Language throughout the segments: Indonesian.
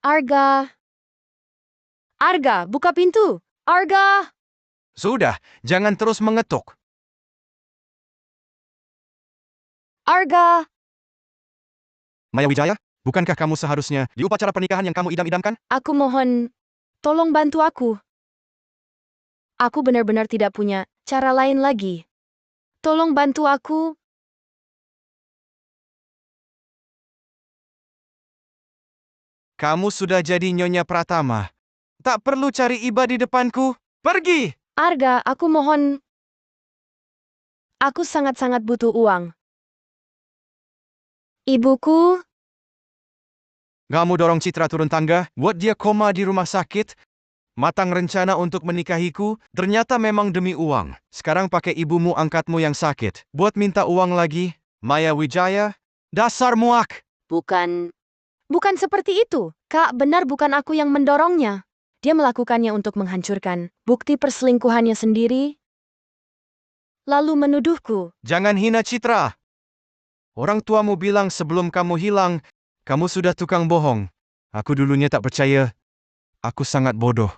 Arga. Arga, buka pintu. Arga. Sudah, jangan terus mengetuk. Arga. Maya Wijaya, bukankah kamu seharusnya di upacara pernikahan yang kamu idam-idamkan? Aku mohon, tolong bantu aku. Aku benar-benar tidak punya cara lain lagi. Tolong bantu aku. Kamu sudah jadi Nyonya Pratama. Tak perlu cari iba di depanku. Pergi! Arga, aku mohon. Aku sangat-sangat butuh uang. Ibuku, Kamu dorong Citra turun tangga, buat dia koma di rumah sakit. Matang rencana untuk menikahiku, ternyata memang demi uang. Sekarang pakai ibumu angkatmu yang sakit. Buat minta uang lagi. Maya Wijaya, dasar muak! bukan seperti itu. Kak, benar bukan aku yang mendorongnya. Dia melakukannya untuk menghancurkan bukti perselingkuhannya sendiri. Lalu menuduhku. Jangan hina Citra. Orang tuamu bilang sebelum kamu hilang, kamu sudah tukang bohong. Aku dulunya tak percaya. Aku sangat bodoh.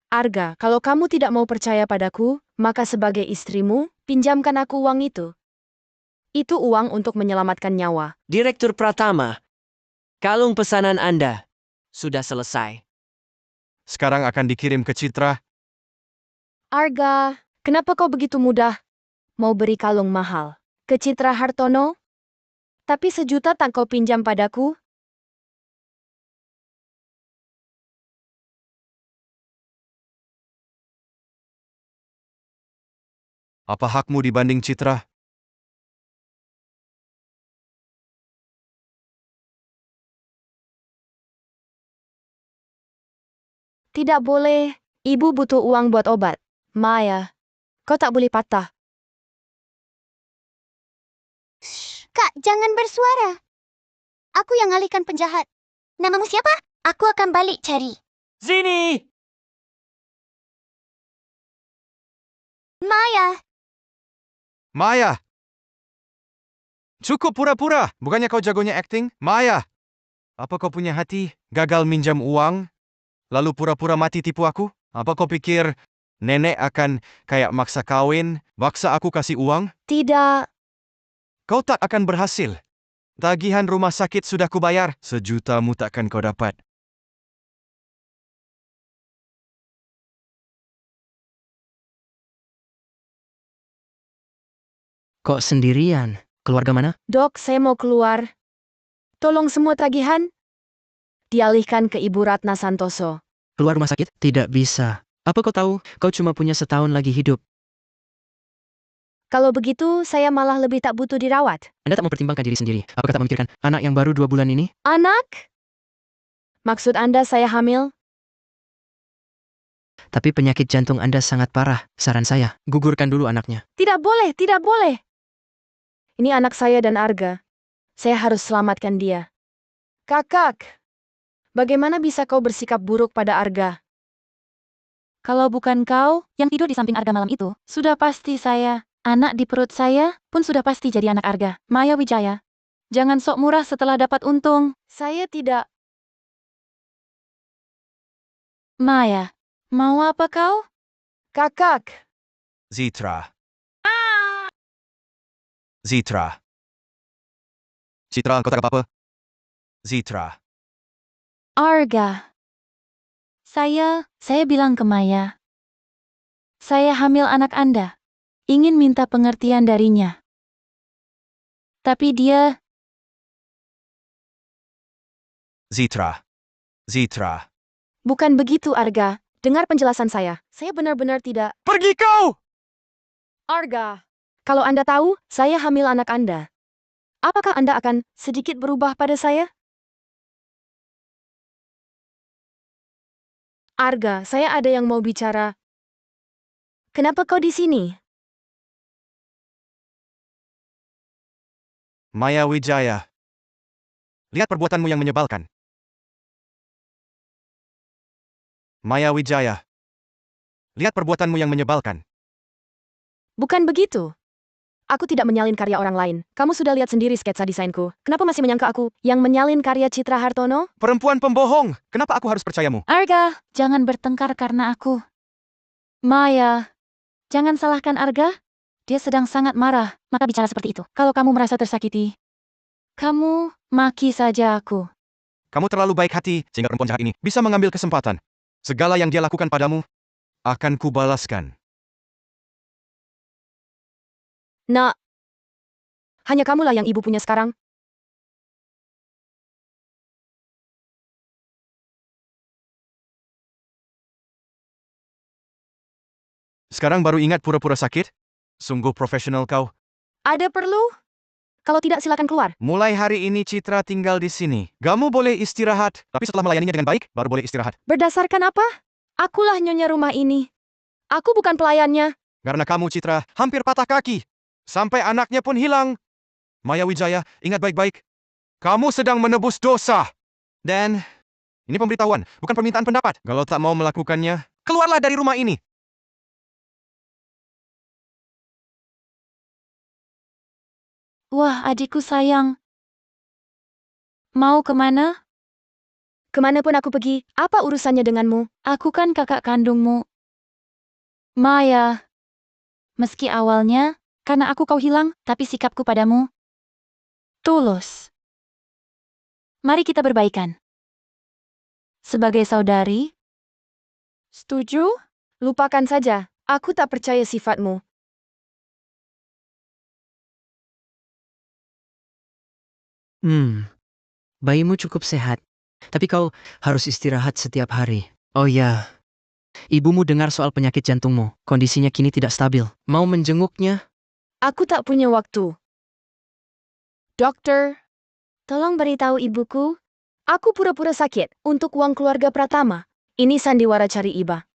Arga, kalau kamu tidak mau percaya padaku, maka sebagai istrimu, pinjamkan aku uang itu. Itu uang untuk menyelamatkan nyawa. Direktur Pratama, kalung pesanan Anda sudah selesai. Sekarang akan dikirim ke Citra. Arga, kenapa kau begitu mudah mau beri kalung mahal ke Citra Hartono? Tapi 1 juta tak kau pinjam padaku? Apa hakmu dibanding Citra? Tidak boleh. Ibu butuh uang buat obat. Maya, kau tak boleh patah. Kak, jangan bersuara. Aku yang alihkan penjahat. Namamu siapa? Aku akan balik cari. Zini! Maya. Maya! Cukup pura-pura. Bukannya kau jagonya acting? Maya! Apa kau punya hati? Gagal minjam uang? Lalu pura-pura mati tipu aku? Apa kau pikir nenek akan kayak maksa kawin, maksa aku kasih uang? Tidak. Kau tak akan berhasil. Tagihan rumah sakit sudah kubayar. 1 jutamu takkan kau dapat. Kok sendirian? Keluarga mana? Dok, saya mau keluar. Tolong semua tagihan dialihkan ke Ibu Ratna Santoso. Keluar rumah sakit? Tidak bisa. Apa kau tahu? Kau cuma punya setahun lagi hidup. Kalau begitu, saya malah lebih tak butuh dirawat. Anda tak mempertimbangkan diri sendiri. Apakah tak memikirkan anak yang baru 2 bulan ini? Anak? Maksud Anda saya hamil? Tapi penyakit jantung Anda sangat parah. Saran saya, gugurkan dulu anaknya. Tidak boleh, tidak boleh. Ini anak saya dan Arga. Saya harus selamatkan dia. Kakak, bagaimana bisa kau bersikap buruk pada Arga? Kalau bukan kau yang tidur di samping Arga malam itu, sudah pasti saya. Anak di perut saya pun sudah pasti jadi anak Arga. Maya Wijaya. Jangan sok murah setelah dapat untung. Saya tidak. Maya, mau apa kau? Kakak. Citra. Citra. Citra, kau tak apa-apa? Citra. Arga. Saya bilang ke Maya. Saya hamil anak Anda. Ingin minta pengertian darinya. Tapi dia, Citra. Citra. bukan begitu Arga. Dengar penjelasan saya. Saya benar-benar tidak. Pergi kau! Arga. Kalau Anda tahu, saya hamil anak Anda. Apakah Anda akan sedikit berubah pada saya? Arga, saya ada yang mau bicara. Kenapa kau di sini? Maya Wijaya. Lihat perbuatanmu yang menyebalkan. Maya Wijaya. Lihat perbuatanmu yang menyebalkan. Bukan begitu. Aku tidak menyalin karya orang lain. Kamu sudah lihat sendiri sketsa desainku. Kenapa masih menyangka aku yang menyalin karya Citra Hartono? Perempuan pembohong! Kenapa aku harus percayamu? Arga, jangan bertengkar karena aku. Maya, jangan salahkan Arga. Dia sedang sangat marah, maka bicara seperti itu. Kalau kamu merasa tersakiti, kamu maki saja aku. Kamu terlalu baik hati, sehingga perempuan jahat ini bisa mengambil kesempatan. Segala yang dia lakukan padamu, akan kubalaskan. Nak, hanya kamulah yang ibu punya sekarang. Sekarang baru ingat pura-pura sakit? Sungguh profesional kau. Ada perlu? Kalau tidak silakan keluar. Mulai hari ini Citra tinggal di sini. Kamu boleh istirahat, tapi setelah melayaninya dengan baik, baru boleh istirahat. Berdasarkan apa? Akulah nyonya rumah ini. Aku bukan pelayannya. Karena kamu, Citra, hampir patah kaki. Sampai anaknya pun hilang. Maya Wijaya, ingat baik-baik. Kamu sedang menebus dosa. Dan ini pemberitahuan, bukan permintaan pendapat. Kalau tak mau melakukannya, keluarlah dari rumah ini. Wah, adikku sayang. Mau kemana? Kemanapun aku pergi, apa urusannya denganmu? Aku kan kakak kandungmu. Maya. Meski awalnya, karena aku kau hilang, tapi sikapku padamu tulus. Mari kita berbaikan. Sebagai saudari, Setuju? Lupakan saja. Aku tak percaya sifatmu. Bayimu cukup sehat. Tapi kau harus istirahat setiap hari. Oh ya, ibumu dengar soal penyakit jantungmu. Kondisinya kini tidak stabil. Mau menjenguknya? Aku tak punya waktu. Dokter, tolong beritahu ibuku. Aku pura-pura sakit untuk uang keluarga Pratama. Ini sandiwara cari iba.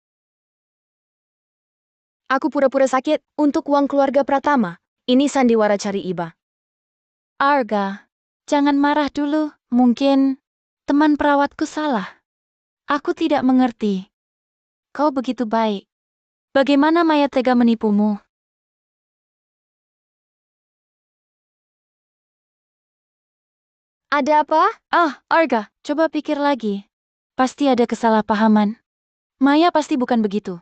Aku pura-pura sakit untuk uang keluarga Pratama. Ini sandiwara cari iba. Arga, jangan marah dulu. Mungkin teman perawatku salah. Aku tidak mengerti. Kau begitu baik. Bagaimana Maya tega menipumu? Ada apa? Arga, coba pikir lagi. Pasti ada kesalahpahaman. Maya pasti bukan begitu.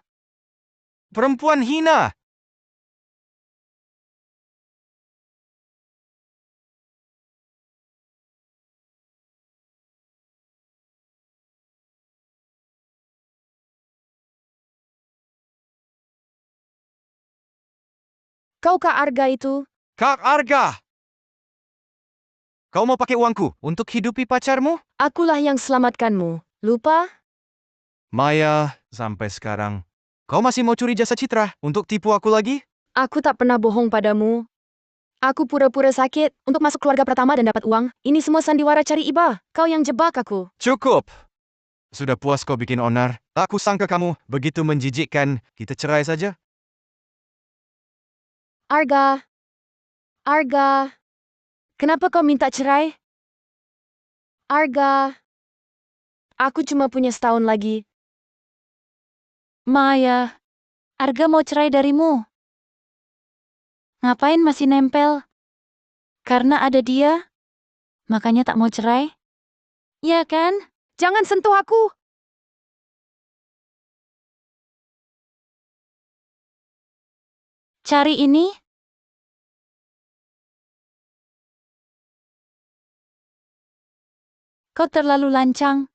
Perempuan hina! Kau Kak Arga itu? Kak Arga! Kau mau pakai uangku untuk hidupi pacarmu? Akulah yang selamatkanmu. Lupa? Maya, sampai sekarang, kau masih mau curi jasa Citra untuk tipu aku lagi? Aku tak pernah bohong padamu. Aku pura-pura sakit untuk masuk keluarga Pratama dan dapat uang. Ini semua sandiwara cari iba. Kau yang jebak aku. Cukup! Sudah puas kau bikin onar? Tak kusangka kamu begitu menjijikkan. Kita cerai saja? Arga. Arga. Kenapa kau minta cerai? Arga. Aku cuma punya setahun lagi. Maya, Arga mau cerai darimu. Ngapain masih nempel? Karena ada dia, makanya tak mau cerai? Ya kan? Jangan sentuh aku. Cari ini. Kau terlalu lancang.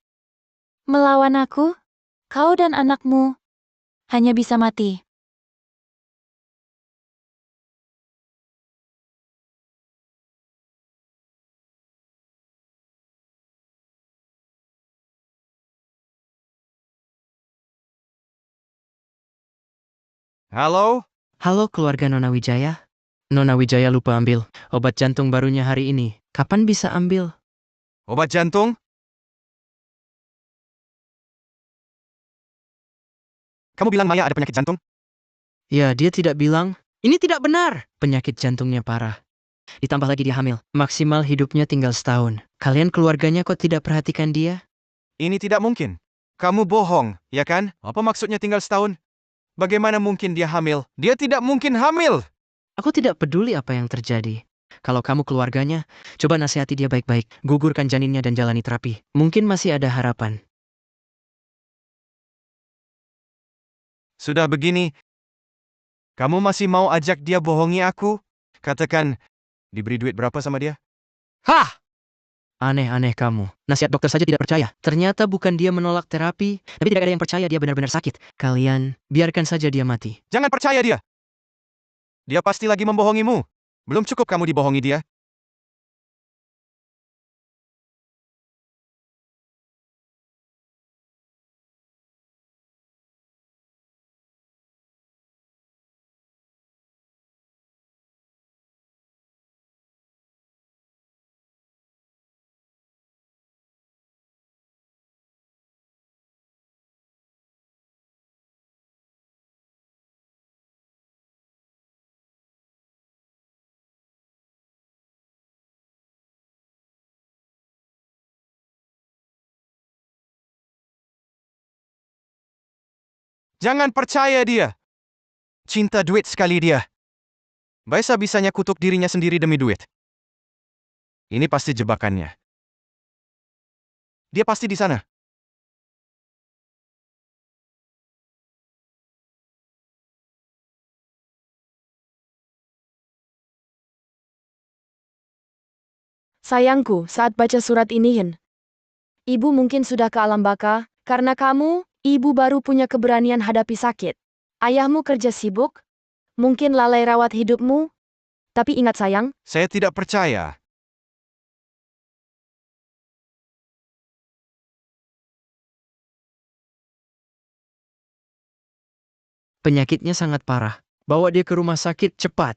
Melawan aku, kau dan anakmu hanya bisa mati. Halo? Halo keluarga Nona Wijaya. Nona Wijaya lupa ambil obat jantung barunya hari ini. Kapan bisa ambil? Obat jantung? Kamu bilang Maya ada penyakit jantung? Ya, dia tidak bilang. Ini tidak benar. Penyakit jantungnya parah. Ditambah lagi dia hamil. Maksimal hidupnya tinggal setahun. Kalian keluarganya kok tidak perhatikan dia? Ini tidak mungkin. Kamu bohong, ya kan? Apa maksudnya tinggal setahun? Bagaimana mungkin dia hamil? Dia tidak mungkin hamil! Aku tidak peduli apa yang terjadi. Kalau kamu keluarganya, coba nasihati dia baik-baik. Gugurkan janinnya dan jalani terapi. Mungkin masih ada harapan. Sudah begini, kamu masih mau ajak dia bohongi aku? Katakan, diberi duit berapa sama dia? Hah! Aneh-aneh kamu. Nasihat dokter saja tidak percaya. Ternyata bukan dia menolak terapi, tapi tidak ada yang percaya dia benar-benar sakit. Kalian, biarkan saja dia mati. Jangan percaya dia. Dia pasti lagi membohongimu. Belum cukup kamu dibohongi dia. Jangan percaya dia. Cinta duit sekali dia. Bisa-bisanya kutuk dirinya sendiri demi duit. Ini pasti jebakannya. Dia pasti di sana. Sayangku, saat baca surat ini, ibu mungkin sudah ke alam baka, karena kamu, ibu baru punya keberanian hadapi sakit. Ayahmu kerja sibuk, mungkin lalai rawat hidupmu, tapi ingat sayang, Saya tidak percaya. Penyakitnya sangat parah. Bawa dia ke rumah sakit cepat.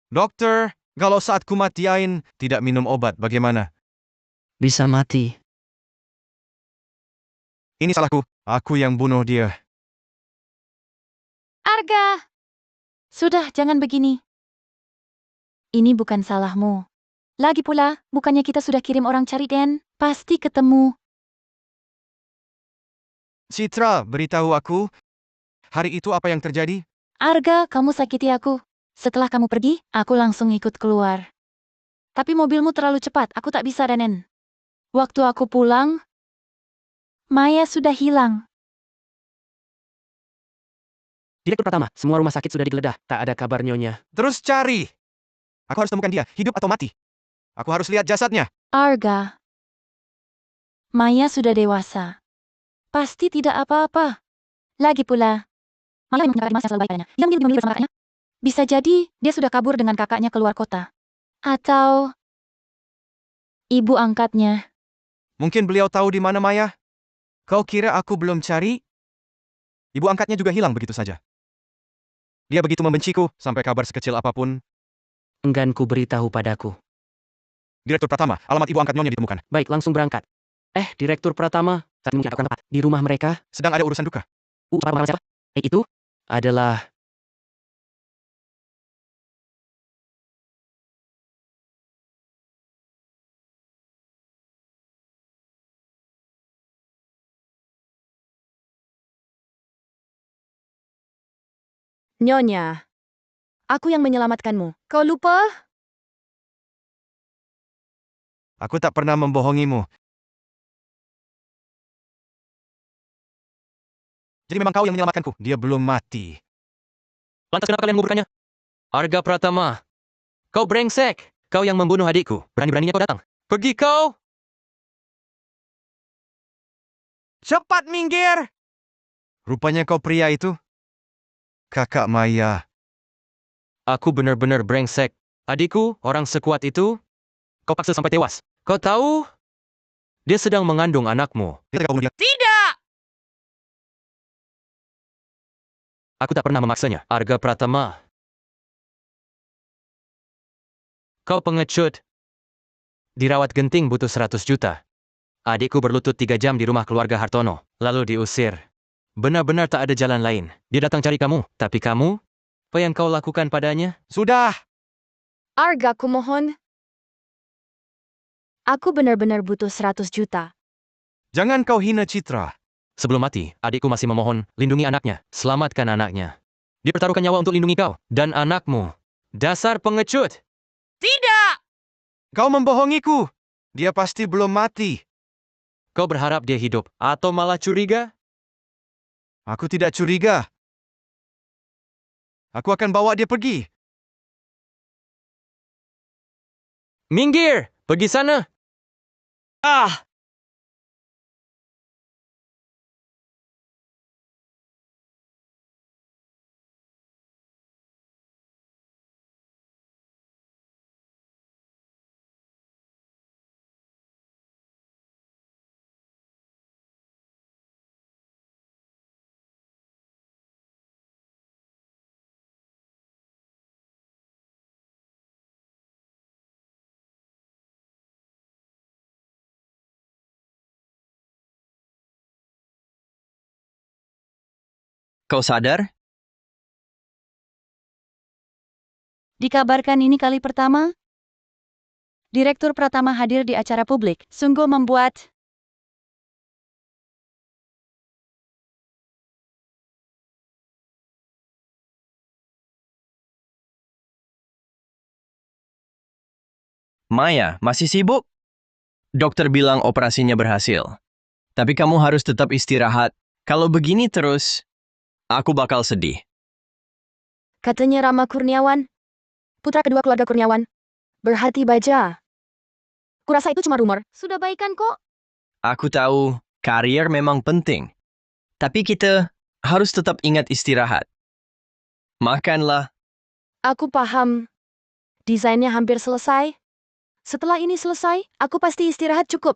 Dokter, kalau saat kumatiain, tidak minum obat, bagaimana? Bisa mati. Ini salahku. Aku yang bunuh dia. Arga! Sudah, jangan begini. Ini bukan salahmu. Lagi pula, bukannya kita sudah kirim orang cari Den? Pasti ketemu. Citra, beritahu aku, hari itu apa yang terjadi? Arga, kamu sakiti aku. Setelah kamu pergi, aku langsung ikut keluar. Tapi mobilmu terlalu cepat, aku tak bisa Danen. Waktu aku pulang, Maya sudah hilang. Direktur Pratama, semua rumah sakit sudah digeledah. Tak ada kabar nyonya. Terus cari. Aku harus temukan dia, hidup atau mati. Aku harus lihat jasadnya. Arga. Maya sudah dewasa. Pasti tidak apa-apa. Lagi pula, Maya memang punya emas yang selalu baik padanya. Dia memilih bersama kakaknya. Bisa jadi, dia sudah kabur dengan kakaknya keluar kota. Atau, ibu angkatnya. Mungkin beliau tahu di mana Maya? Kau kira aku belum cari? Ibu angkatnya juga hilang begitu saja. Dia begitu membenciku, sampai kabar sekecil apapun. Enggan ku beritahu padaku. Direktur Pratama, alamat ibu angkat nyonya ditemukan. Baik, langsung berangkat. Direktur Pratama, saat mungkin aku akan tepat. Di rumah mereka. Sedang ada urusan duka. Cepat mengenal siapa? Itu adalah Nyonya. Aku yang menyelamatkanmu. Kau lupa? Aku tak pernah membohongimu. Jadi memang kau yang menyelamatkanku. Dia belum mati. lantas kenapa kalian menguburkannya? Arga Pratama. Kau brengsek. Kau yang membunuh adikku. Berani-beraninya kau datang. Pergi kau! Cepat minggir! Rupanya kau pria itu. Kakak Maya. Aku benar-benar brengsek. Adikku, orang sekuat itu, kau paksa sampai tewas. Kau tahu? Dia sedang mengandung anakmu. Kita kau bunuh dia. Tidak! Aku tak pernah memaksanya. Arga Pratama. Kau pengecut. Dirawat genting butuh 100 juta. Adikku berlutut 3 jam di rumah keluarga Hartono, lalu diusir. Benar-benar tak ada jalan lain. Dia datang cari kamu, tapi kamu? Apa yang kau lakukan padanya? Sudah! Arga, kumohon. Aku benar-benar butuh 100 juta. Jangan kau hina Citra. Sebelum mati, adikku masih memohon, lindungi anaknya, selamatkan anaknya. Dia pertaruhkan nyawa untuk lindungi kau dan anakmu. Dasar pengecut! Tidak! Kau membohongiku. Dia pasti belum mati. Kau berharap dia hidup atau malah curiga? Aku tidak curiga. Aku akan bawa dia pergi. Minggir! Pergi sana! Ah! Kau sadar? Dikabarkan ini kali pertama? Direktur Pratama hadir di acara publik, sungguh membuat... Maya, masih sibuk? Dokter bilang operasinya berhasil. Tapi kamu harus tetap istirahat. Kalau begini terus, aku bakal sedih. Katanya Rama Kurniawan. Putra kedua keluarga Kurniawan. Berhati baja. Kurasa itu cuma rumor. Sudah baikan kok. Aku tahu, karier memang penting. Tapi kita harus tetap ingat istirahat. Makanlah. Aku paham. Desainnya hampir selesai. Setelah ini selesai, aku pasti istirahat cukup.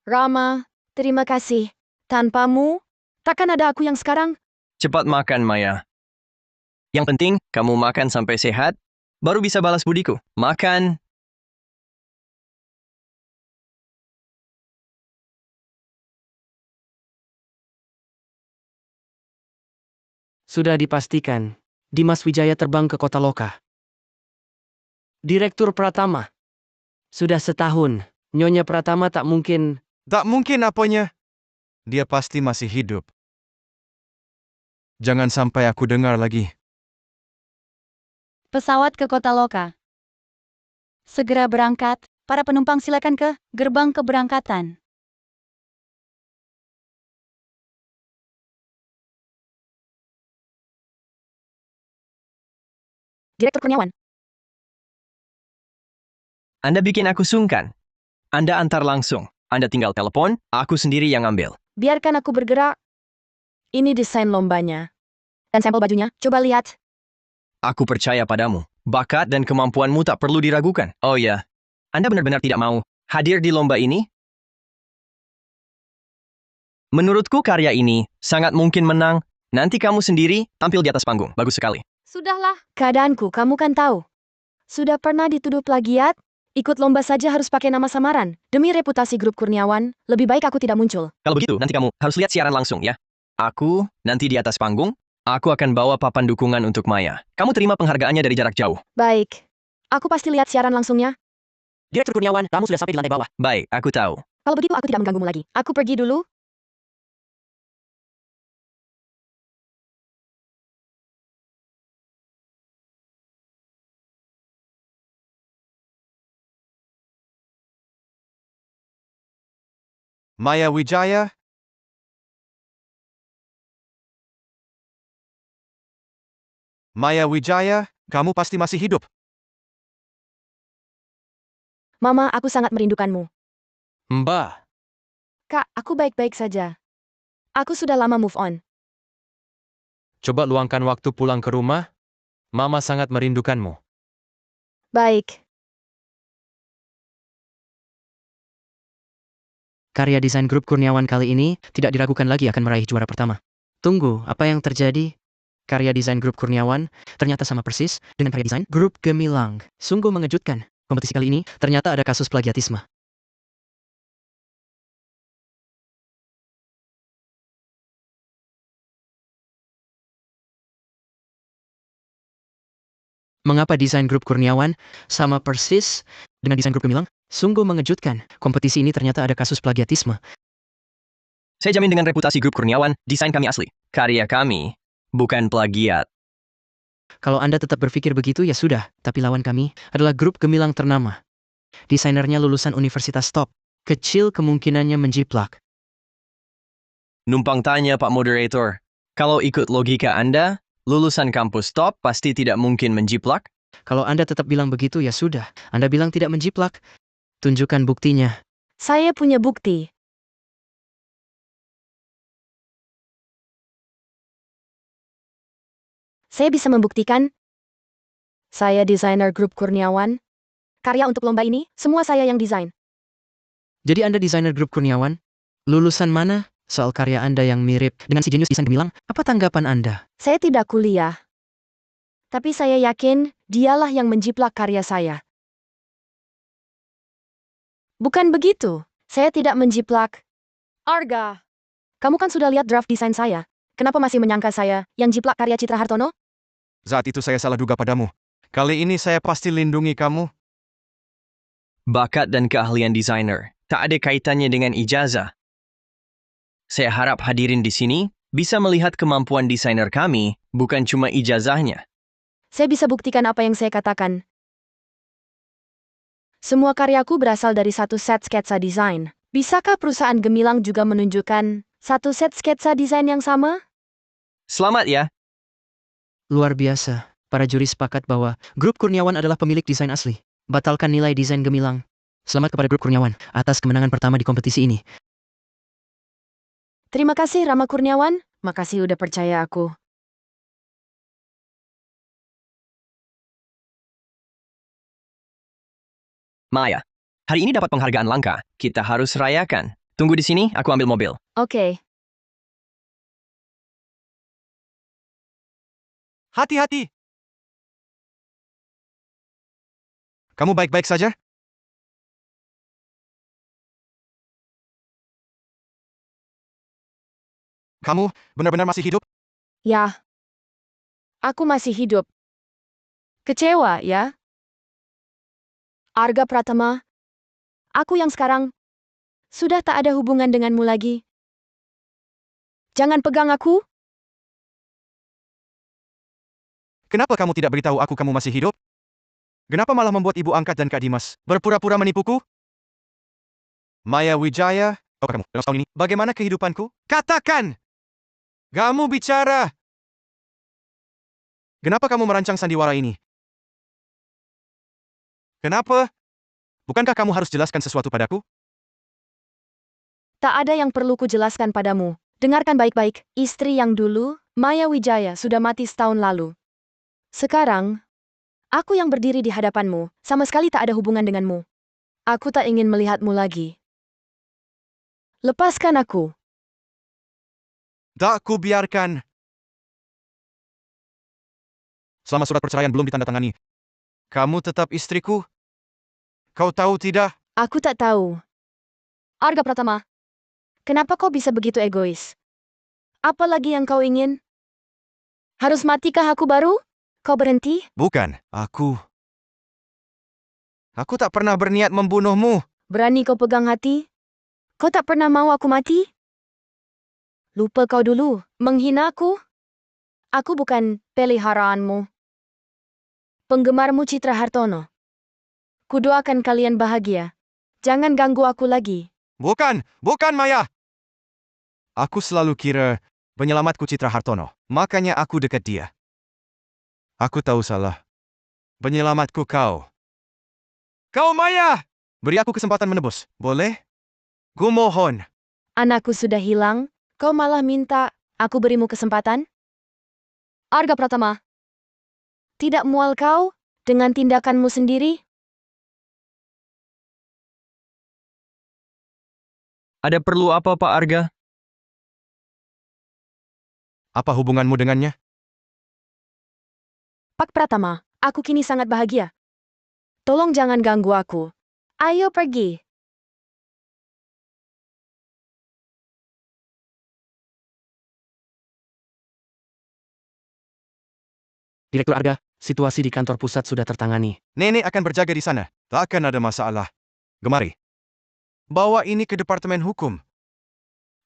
Rama, terima kasih. Tanpamu, takkan ada aku yang sekarang. Cepat makan, Maya. Yang penting, kamu makan sampai sehat, baru bisa balas budiku. Makan. Sudah dipastikan, Dimas Wijaya terbang ke kota Loka. Direktur Pratama. Sudah setahun, Nyonya Pratama tak mungkin... Tak mungkin apanya. Dia pasti masih hidup. Jangan sampai aku dengar lagi. Pesawat ke kota Loka. Segera berangkat, para penumpang silakan ke gerbang keberangkatan. Direktur Kurniawan. Anda bikin aku sungkan. Anda antar langsung. Anda tinggal telepon, aku sendiri yang ambil. Biarkan aku bergerak. Ini desain lombanya. Dan sampel bajunya, coba lihat. Aku percaya padamu. Bakat dan kemampuanmu tak perlu diragukan. Oh ya, Anda benar-benar tidak mau hadir di lomba ini? Menurutku karya ini sangat mungkin menang. Nanti kamu sendiri tampil di atas panggung. Bagus sekali. Sudahlah. Keadaanku, kamu kan tahu. Sudah pernah dituduh plagiat? Ikut lomba saja harus pakai nama samaran. Demi reputasi grup Kurniawan, lebih baik aku tidak muncul. Kalau begitu, nanti kamu harus lihat siaran langsung ya. Aku, nanti di atas panggung, aku akan bawa papan dukungan untuk Maya. Kamu terima penghargaannya dari jarak jauh. Baik. Aku pasti lihat siaran langsungnya. Direktur Kurniawan, kamu sudah sampai di lantai bawah. Baik, aku tahu. Kalau begitu aku tidak mengganggumu lagi. Aku pergi dulu. Maya Wijaya? Maya Wijaya, kamu pasti masih hidup. Mama, aku sangat merindukanmu. Mbah, Kak, aku baik-baik saja. Aku sudah lama move on. coba luangkan waktu pulang ke rumah. Mama sangat merindukanmu. Baik. Karya desain grup Kurniawan kali ini tidak diragukan lagi akan meraih juara pertama. Tunggu, apa yang terjadi? Karya desain grup Kurniawan ternyata sama persis dengan karya desain grup Gemilang. Sungguh mengejutkan. Kompetisi kali ini ternyata ada kasus plagiatisme. Mengapa desain grup Kurniawan sama persis dengan desain grup Gemilang? Sungguh mengejutkan. Kompetisi ini ternyata ada kasus plagiatisme. Saya jamin dengan reputasi grup Kurniawan, desain kami asli. Karya kami, bukan plagiat. Kalau Anda tetap berpikir begitu ya sudah, tapi lawan kami adalah grup gemilang ternama. Desainernya lulusan universitas top. Kecil kemungkinannya menjiplak. Numpang tanya Pak Moderator, kalau ikut logika Anda, lulusan kampus top pasti tidak mungkin menjiplak? Kalau Anda tetap bilang begitu ya sudah, Anda bilang tidak menjiplak. Tunjukkan buktinya. Saya punya bukti. Saya bisa membuktikan. Saya desainer grup Kurniawan. Karya untuk lomba ini, semua saya yang desain. Jadi Anda desainer grup Kurniawan? Lulusan mana? Soal karya Anda yang mirip dengan si jenius desain gemilang, apa tanggapan Anda? Saya tidak kuliah. Tapi saya yakin, dialah yang menjiplak karya saya. Bukan begitu. Saya tidak menjiplak. Arga, kamu kan sudah lihat draft desain saya. Kenapa masih menyangka saya yang jiplak karya Citra Hartono? Saat itu saya salah duga padamu. Kali ini saya pasti lindungi kamu. Bakat dan keahlian desainer tak ada kaitannya dengan ijazah. Saya harap hadirin di sini bisa melihat kemampuan desainer kami, bukan cuma ijazahnya. Saya bisa buktikan apa yang saya katakan. Semua karyaku berasal dari satu set sketsa desain. Bisakah perusahaan gemilang juga menunjukkan satu set sketsa desain yang sama? Selamat ya. Luar biasa. Para juri sepakat bahwa grup Kurniawan adalah pemilik desain asli. Batalkan nilai desain gemilang. Selamat kepada grup Kurniawan atas kemenangan pertama di kompetisi ini. Terima kasih Rama Kurniawan, makasih udah percaya aku. Maya, hari ini dapat penghargaan langka. Kita harus rayakan. Tunggu di sini, aku ambil mobil. Oke. Hati-hati! Kamu baik-baik saja? Kamu benar-benar masih hidup? Ya. Aku masih hidup. Kecewa, ya? Arga Pratama. Aku yang sekarang sudah tak ada hubungan denganmu lagi. Jangan pegang aku. Kenapa kamu tidak beritahu aku kamu masih hidup? Kenapa malah membuat ibu angkat dan Kak Dimas berpura-pura menipuku? Maya Wijaya, kamu dalam setahun ini, bagaimana kehidupanku? Katakan! Kamu bicara! Kenapa kamu merancang sandiwara ini? Kenapa? Bukankah kamu harus jelaskan sesuatu padaku? Tak ada yang perlu kujelaskan padamu. Dengarkan baik-baik, istri yang dulu, Maya Wijaya, sudah mati setahun lalu. Sekarang, aku yang berdiri di hadapanmu, sama sekali tak ada hubungan denganmu. Aku tak ingin melihatmu lagi. Lepaskan aku. Tak kubiarkan. Selama surat perceraian belum ditandatangani, kamu tetap istriku? Kau tahu tidak? Aku tak tahu. Arga Pratama, kenapa kau bisa begitu egois? Apa lagi yang kau ingin? Harus matikah aku baru? Kau berhenti? Bukan, aku tak pernah berniat membunuhmu. Berani kau pegang hati? Kau tak pernah mau aku mati? Lupa kau dulu, menghina aku? Aku bukan peliharaanmu. Penggemarmu Citra Hartono. Kudoakan kalian bahagia. Jangan ganggu aku lagi. Bukan Maya. Aku selalu kira penyelamatku Citra Hartono, makanya aku dekat dia. Aku tahu salah. Penyelamatku kau. Kau Maya! Beri aku kesempatan menebus, boleh? Kumohon. Anakku sudah hilang, kau malah minta aku berimu kesempatan? Arga Pratama, tidak mual kau dengan tindakanmu sendiri? Ada perlu apa, Pak Arga? Apa hubunganmu dengannya? Pak Pratama, aku kini sangat bahagia. Tolong jangan ganggu aku. Ayo pergi. Direktur Arga, situasi di kantor pusat sudah tertangani. Nenek akan berjaga di sana. Tak akan ada masalah. Gemari. Bawa ini ke Departemen Hukum.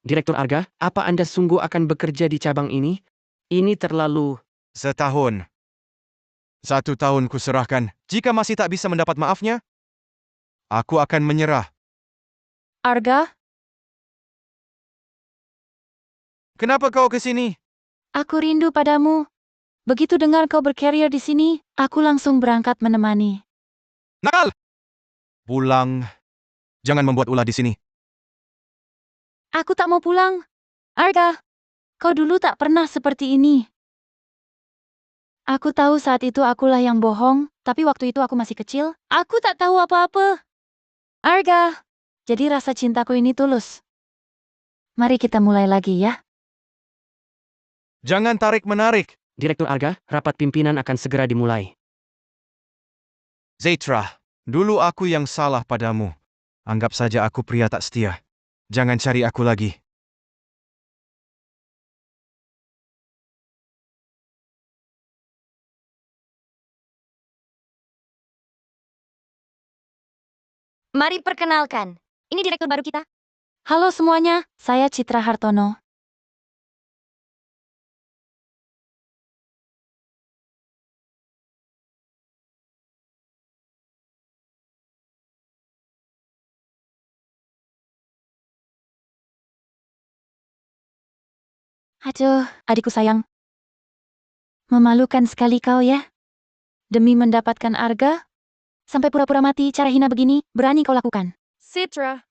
Direktur Arga, apa Anda sungguh akan bekerja di cabang ini? Ini terlalu... Setahun. 1 tahun kuserahkan. Jika masih tak bisa mendapat maafnya, aku akan menyerah. Arga, Kenapa kau ke sini? Aku rindu padamu. Begitu dengar kau berkarier di sini, aku langsung berangkat menemani. Nakal! Pulang. Jangan membuat ulah di sini. Aku tak mau pulang. Arga, kau dulu tak pernah seperti ini. Aku tahu saat itu akulah yang bohong, tapi waktu itu aku masih kecil. Aku tak tahu apa-apa. Arga, jadi rasa cintaku ini tulus. Mari kita mulai lagi ya. Jangan tarik-menarik. Direktur Arga, rapat pimpinan akan segera dimulai. Zaitra, dulu aku yang salah padamu. Anggap saja aku pria tak setia. Jangan cari aku lagi. Mari perkenalkan, ini direktur baru kita. Halo semuanya, saya Citra Hartono. Aduh, adikku sayang. Memalukan sekali kau ya. Demi mendapatkan Arga, sampai pura-pura mati cara hina begini, berani kau lakukan. Citra.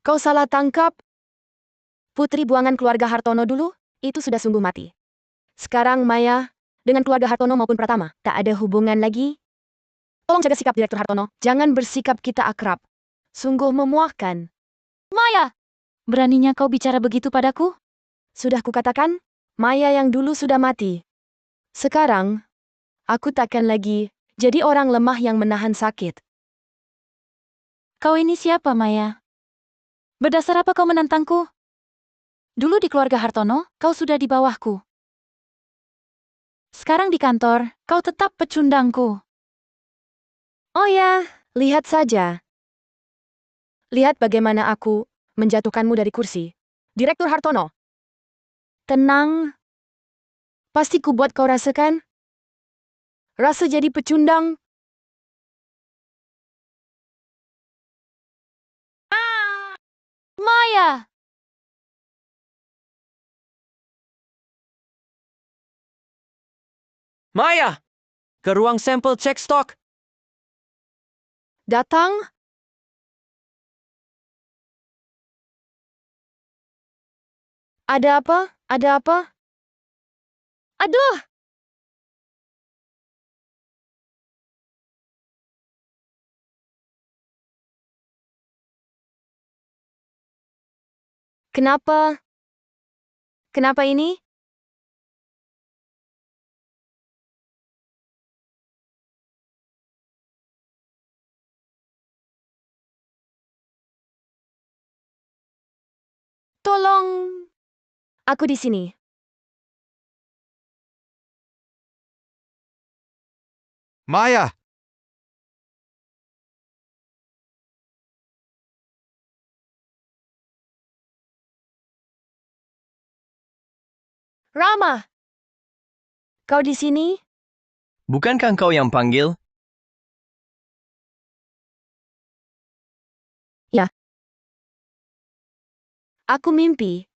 Kau salah tangkap. Putri buangan keluarga Hartono dulu, itu sudah sungguh mati. Sekarang Maya, dengan keluarga Hartono maupun Pratama, tak ada hubungan lagi. Tolong jaga sikap Direktur Hartono, jangan bersikap kita akrab. Sungguh memuakkan. Maya! Beraninya kau bicara begitu padaku? Sudah kukatakan, Maya yang dulu sudah mati. Sekarang, aku takkan lagi jadi orang lemah yang menahan sakit. Kau ini siapa, Maya? Berdasar apa kau menantangku? Dulu di keluarga Hartono, kau sudah di bawahku. Sekarang di kantor, kau tetap pecundangku. Oh ya, lihat saja. Lihat bagaimana aku menjatuhkanmu dari kursi. Direktur Hartono. Tenang. Pasti ku buat kau rasakan. Rasa jadi pecundang. Maya! Maya! Ke ruang sampel cek stok. Datang. Ada apa? Ada apa? Aduh! Kenapa? Kenapa ini? Tolong. Aku di sini. Maya! Rama. Kau di sini? Bukankah kau yang panggil? Aku mimpi.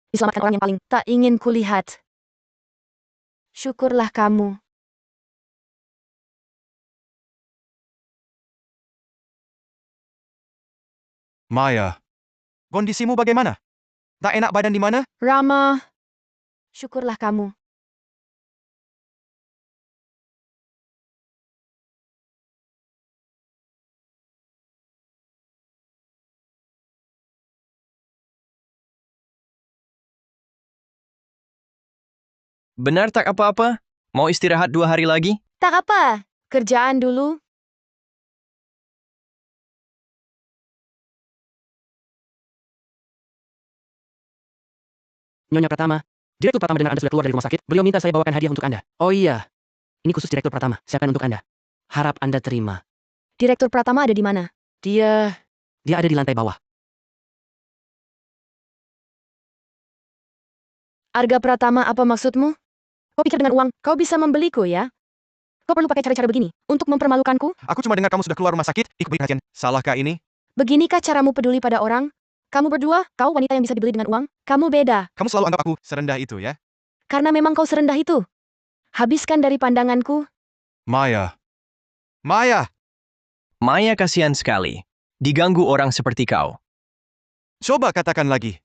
Diselamatkan orang yang paling tak ingin kulihat. Syukurlah kamu. Maya. Kondisimu bagaimana? Tak enak badan di mana? Rama. Syukurlah kamu. Benar tak apa-apa? Mau istirahat 2 hari lagi? Tak apa. Kerjaan dulu. Nyonya Pratama. Direktur Pratama dengar Anda sudah keluar dari rumah sakit. Beliau minta saya bawakan hadiah untuk Anda. Oh iya. Ini khusus Direktur Pratama. Siapkan untuk Anda. Harap Anda terima. Direktur Pratama ada di mana? Dia ada di lantai bawah. Arga Pratama, apa maksudmu? Kau pikir dengan uang, kau bisa membeliku ya? Kau perlu pakai cara-cara begini, untuk mempermalukanku? Aku cuma dengar kamu sudah keluar rumah sakit, ikut perhatian. Salahkah ini? Beginikah caramu peduli pada orang? Kamu berdua, kau wanita yang bisa dibeli dengan uang? Kamu beda, Kamu selalu anggap aku serendah itu ya? karena memang kau serendah itu. Habiskan dari pandanganku. Maya. Maya! Maya kasihan sekali. Diganggu orang seperti kau. Coba katakan lagi.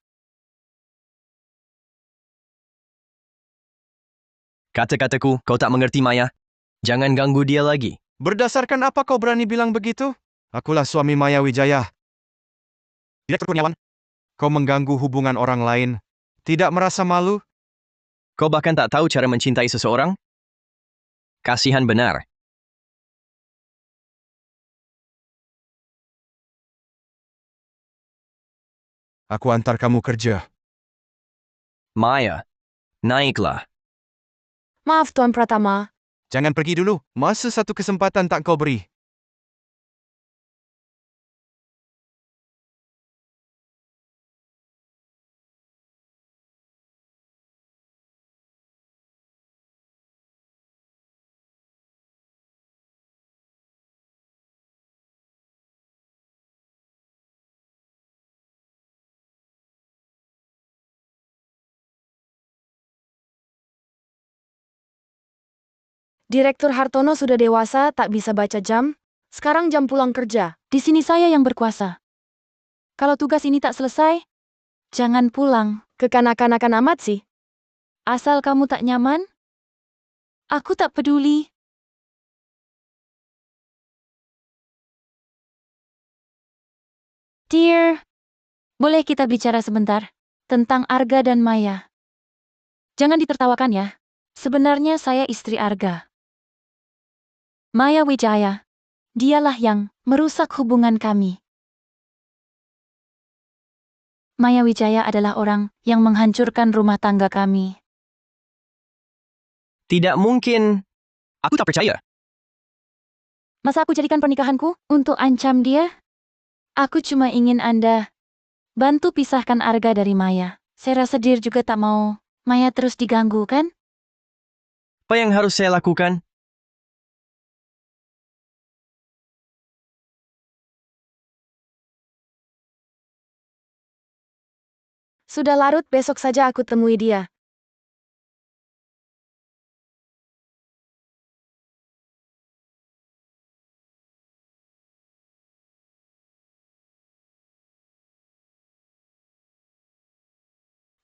Kata-kataku, kau tak mengerti Maya. Jangan ganggu dia lagi. Berdasarkan apa kau berani bilang begitu? Akulah suami Maya Wijaya. Direktur Kurniawan. Kau mengganggu hubungan orang lain. Tidak merasa malu? Kau bahkan tak tahu cara mencintai seseorang? Kasihan benar. Aku antar kamu kerja. Maya, naiklah. Maaf Tuan Pratama, Jangan pergi dulu. Masa satu kesempatan tak kau beri. Direktur Hartono sudah dewasa, tak bisa baca jam. Sekarang jam pulang kerja. Di sini saya yang berkuasa. Kalau tugas ini tak selesai, jangan pulang. Kekanak-kanakan amat sih. Asal kamu tak nyaman, aku tak peduli. Dear, boleh kita bicara sebentar tentang Arga dan Maya? Jangan ditertawakan ya. Sebenarnya saya istri Arga. Maya Wijaya. Dialah yang merusak hubungan kami. Maya Wijaya adalah orang yang menghancurkan rumah tangga kami. Tidak mungkin. Aku tak percaya. Masa aku jadikan pernikahanku untuk ancam dia? Aku cuma ingin Anda bantu pisahkan Arga dari Maya. Saya rasa dia juga tak mau Maya terus diganggu, kan? Apa yang harus saya lakukan? Sudah larut, besok saja aku temui dia.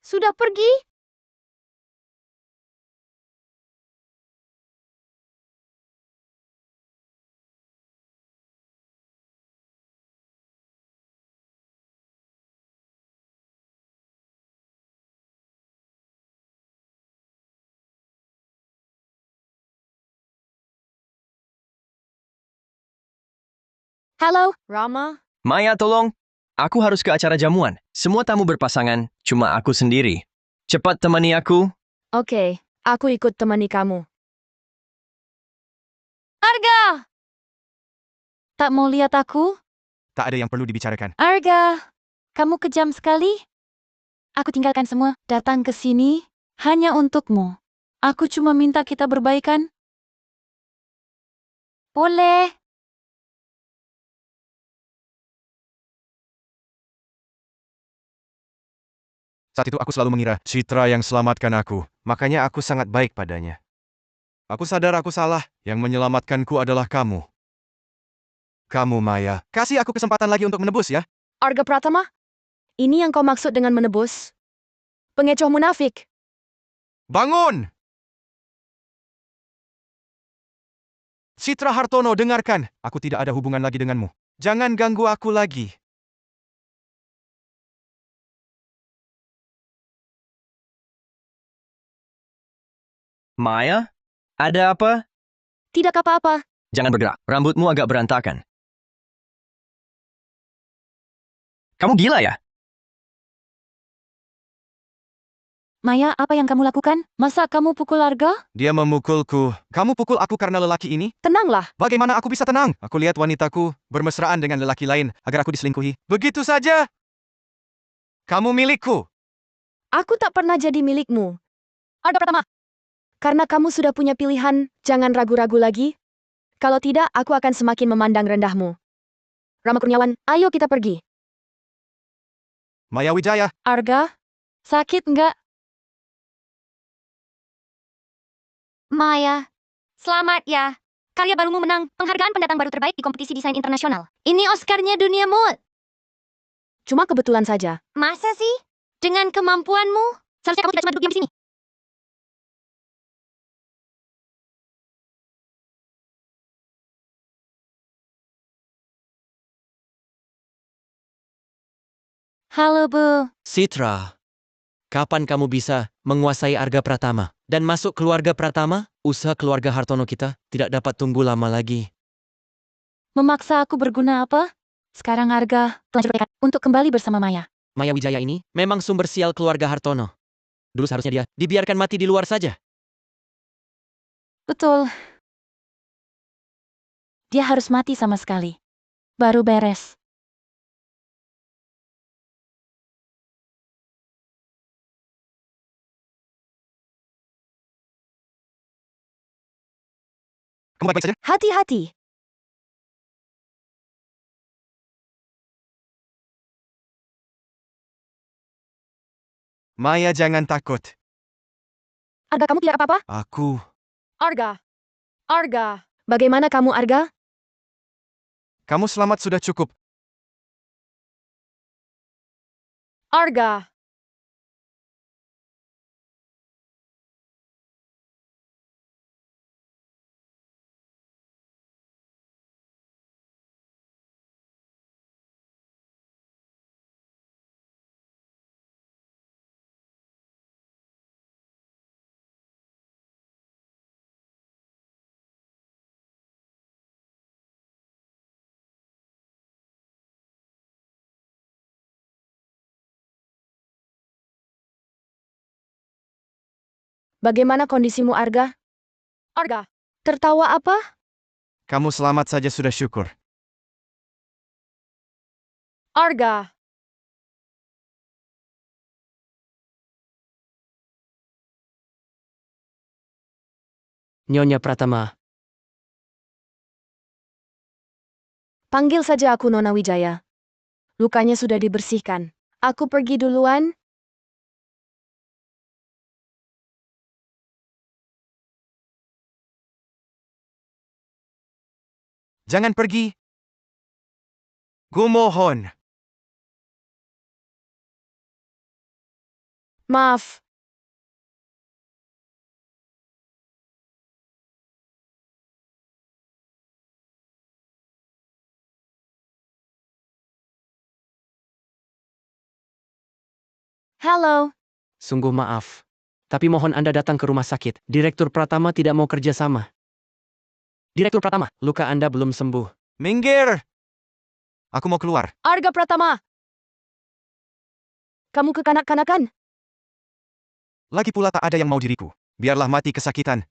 Sudah pergi? Halo, Rama. Maya, tolong. Aku harus ke acara jamuan. Semua tamu berpasangan, cuma aku sendiri. Cepat temani aku. Oke, aku ikut temani kamu. Arga! Tak mau lihat aku? Tak ada yang perlu dibicarakan. Arga, kamu kejam sekali. Aku tinggalkan semua, datang ke sini hanya untukmu. Aku cuma minta kita berbaikan. Boleh. Saat itu aku selalu mengira Citra yang selamatkan aku. Makanya aku sangat baik padanya. Aku sadar aku salah. Yang menyelamatkanku adalah kamu. Kamu, Maya. Kasih aku kesempatan lagi untuk menebus ya. Arga Pratama? Ini yang kau maksud dengan menebus? Pengecoh munafik. Bangun! Citra Hartono, dengarkan. Aku tidak ada hubungan lagi denganmu. Jangan ganggu aku lagi. Maya, ada apa? Tidak apa-apa. Jangan bergerak. Rambutmu agak berantakan. Kamu gila ya? Maya, apa yang kamu lakukan? Masa kamu pukul Arga? Dia memukulku. Kamu pukul aku karena lelaki ini? Tenanglah. Bagaimana aku bisa tenang? Aku lihat wanitaku bermesraan dengan lelaki lain agar aku diselingkuhi. Begitu saja. Kamu milikku. Aku tak pernah jadi milikmu. Arga Pratama. Karena kamu sudah punya pilihan, jangan ragu-ragu lagi. Kalau tidak, aku akan semakin memandang rendahmu. Rama Kurniawan, ayo kita pergi. Maya Wijaya, Arga, sakit nggak? Maya, selamat ya. Karya barumu menang penghargaan pendatang baru terbaik di kompetisi desain internasional. Ini Oscar-nya dunia mode. Cuma kebetulan saja. Masa sih? Dengan kemampuanmu, seharusnya kamu tidak cuma duduk diam di sini. Halo, Bu. Citra, kapan kamu bisa menguasai Arga Pratama dan masuk keluarga Pratama? Usaha keluarga Hartono kita tidak dapat tunggu lama lagi. Memaksa aku berguna apa? Sekarang Arga telah bertekad untuk kembali bersama Maya. Maya Wijaya ini memang sumber sial keluarga Hartono. Dulu seharusnya dia dibiarkan mati di luar saja. Betul. Dia harus mati sama sekali. Baru beres. kamu baik-baik saja? Hati-hati. Maya jangan takut. Arga, kamu tidak apa-apa? Aku, Arga. Arga. Bagaimana kamu, Arga? kamu selamat sudah cukup. Arga. Bagaimana kondisimu, Arga? Arga. Tertawa apa? Kamu selamat saja sudah syukur. Arga. Nyonya Pratama, Panggil saja aku Nona Wijaya. Lukanya sudah dibersihkan. Aku pergi duluan. Jangan pergi. Gumohon. Maaf. Halo. sungguh maaf. Tapi mohon Anda datang ke rumah sakit. Direktur Pratama tidak mau kerja sama. Direktur Pratama, luka Anda belum sembuh. Minggir. Aku mau keluar. Arga Pratama. Kamu kekanak-kanakan? Lagi pula tak ada yang mau diriku. Biarlah mati kesakitan.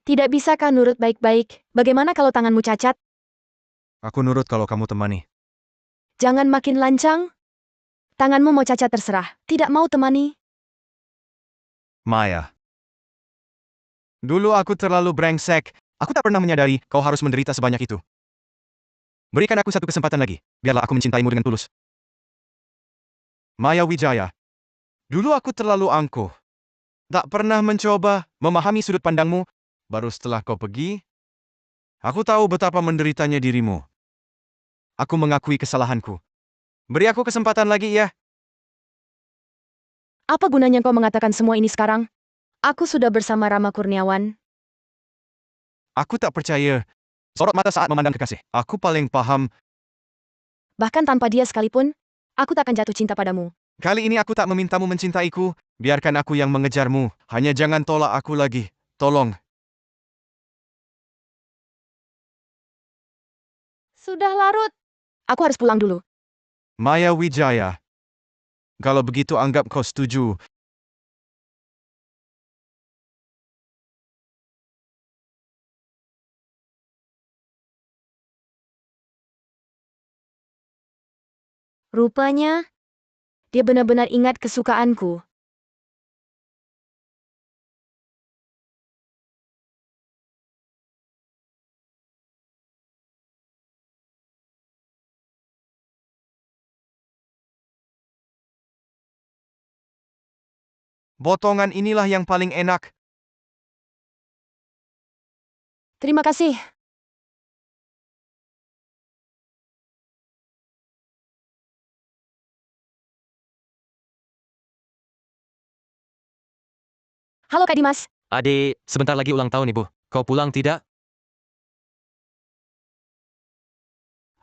Tidak bisakah nurut baik-baik? Bagaimana kalau tanganmu cacat? Aku nurut kalau kamu temani. Jangan makin lancang. Tanganmu mau cacat terserah. Tidak mau temani? Maya. Dulu aku terlalu brengsek. Aku tak pernah menyadari kau harus menderita sebanyak itu. Berikan aku satu kesempatan lagi. Biarlah aku mencintaimu dengan tulus. Maya Wijaya. Dulu aku terlalu angkuh. Tak pernah mencoba memahami sudut pandangmu. Baru setelah kau pergi, aku tahu betapa menderitanya dirimu. Aku mengakui kesalahanku. Beri aku kesempatan lagi ya. Apa gunanya kau mengatakan semua ini sekarang? Aku sudah bersama Rama Kurniawan. Aku tak percaya. Sorot mata saat memandang kekasih. Aku paling paham. Bahkan tanpa dia sekalipun, aku tak akan jatuh cinta padamu. Kali ini aku tak memintamu mencintaiku. Biarkan aku yang mengejarmu. Hanya jangan tolak aku lagi. Tolong. Sudah larut. Aku harus pulang dulu. Maya Wijaya. Kalau begitu anggap kau setuju. Rupanya, Dia benar-benar ingat kesukaanku. Potongan inilah yang paling enak. Terima kasih. Halo Kak Dimas. Adik, sebentar lagi ulang tahun ibu. Kau pulang tidak?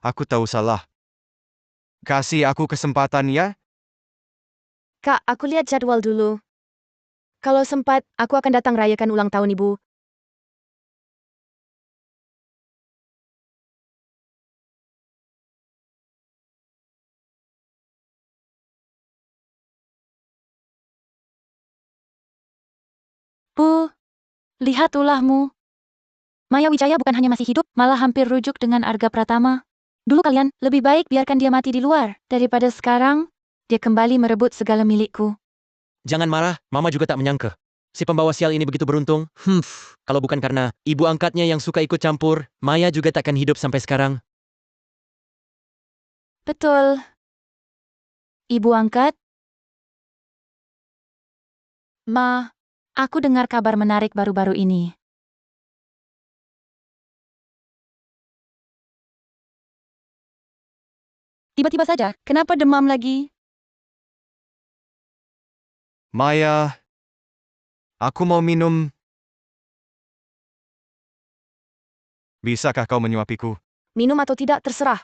Aku tahu salah. Kasih aku kesempatan ya. Kak, aku lihat jadwal dulu. Kalau sempat, aku akan datang rayakan ulang tahun ibu. Bu, lihat ulahmu. Maya Wijaya bukan hanya masih hidup, malah hampir rujuk dengan Arga Pratama. Dulu kalian, lebih baik biarkan dia mati di luar, daripada sekarang, dia kembali merebut segala milikku. Jangan marah, Mama juga tak menyangka. Si pembawa sial ini begitu beruntung. Kalau bukan karena ibu angkatnya yang suka ikut campur, Maya juga takkan hidup sampai sekarang. Betul. Ibu angkat? Ma, aku dengar kabar menarik baru-baru ini. Tiba-tiba saja, kenapa demam lagi? Maya, aku mau minum. Bisakah kau menyuapiku? Minum atau tidak, terserah.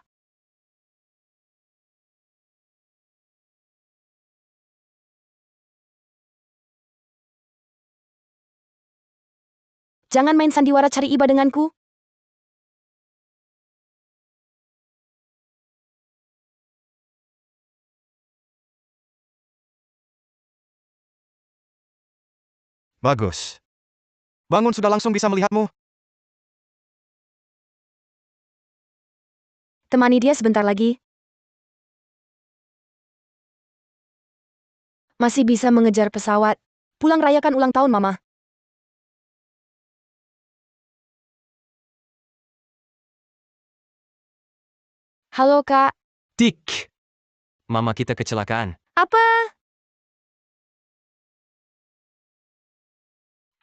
Jangan main sandiwara cari iba denganku. Bagus. Bangun sudah langsung bisa melihatmu. Temani dia sebentar lagi. Masih bisa mengejar pesawat. Pulang rayakan ulang tahun, Mama. Halo, Kak. Tik! Mama kita kecelakaan. Apa?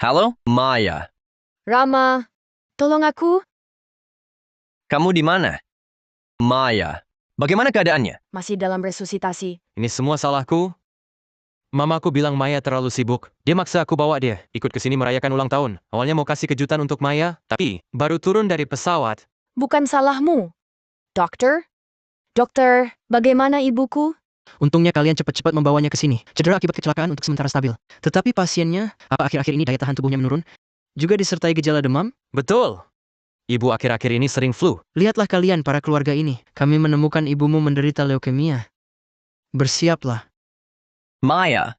Halo, Maya. Rama, tolong aku. Kamu di mana? Maya, bagaimana keadaannya? Masih dalam resusitasi. Ini semua salahku. Mamaku bilang Maya terlalu sibuk. Dia maksa aku bawa dia ikut ke sini merayakan ulang tahun. Awalnya mau kasih kejutan untuk Maya, tapi baru turun dari pesawat. Bukan salahmu. Dokter? Dokter, bagaimana ibuku? Untungnya kalian cepat-cepat membawanya ke sini. Cedera akibat kecelakaan untuk sementara stabil. Tetapi pasiennya, apa akhir-akhir ini daya tahan tubuhnya menurun? Juga disertai gejala demam? Betul. Ibu akhir-akhir ini sering flu. Lihatlah kalian para keluarga ini. Kami menemukan ibumu menderita leukemia. Bersiaplah. Maya,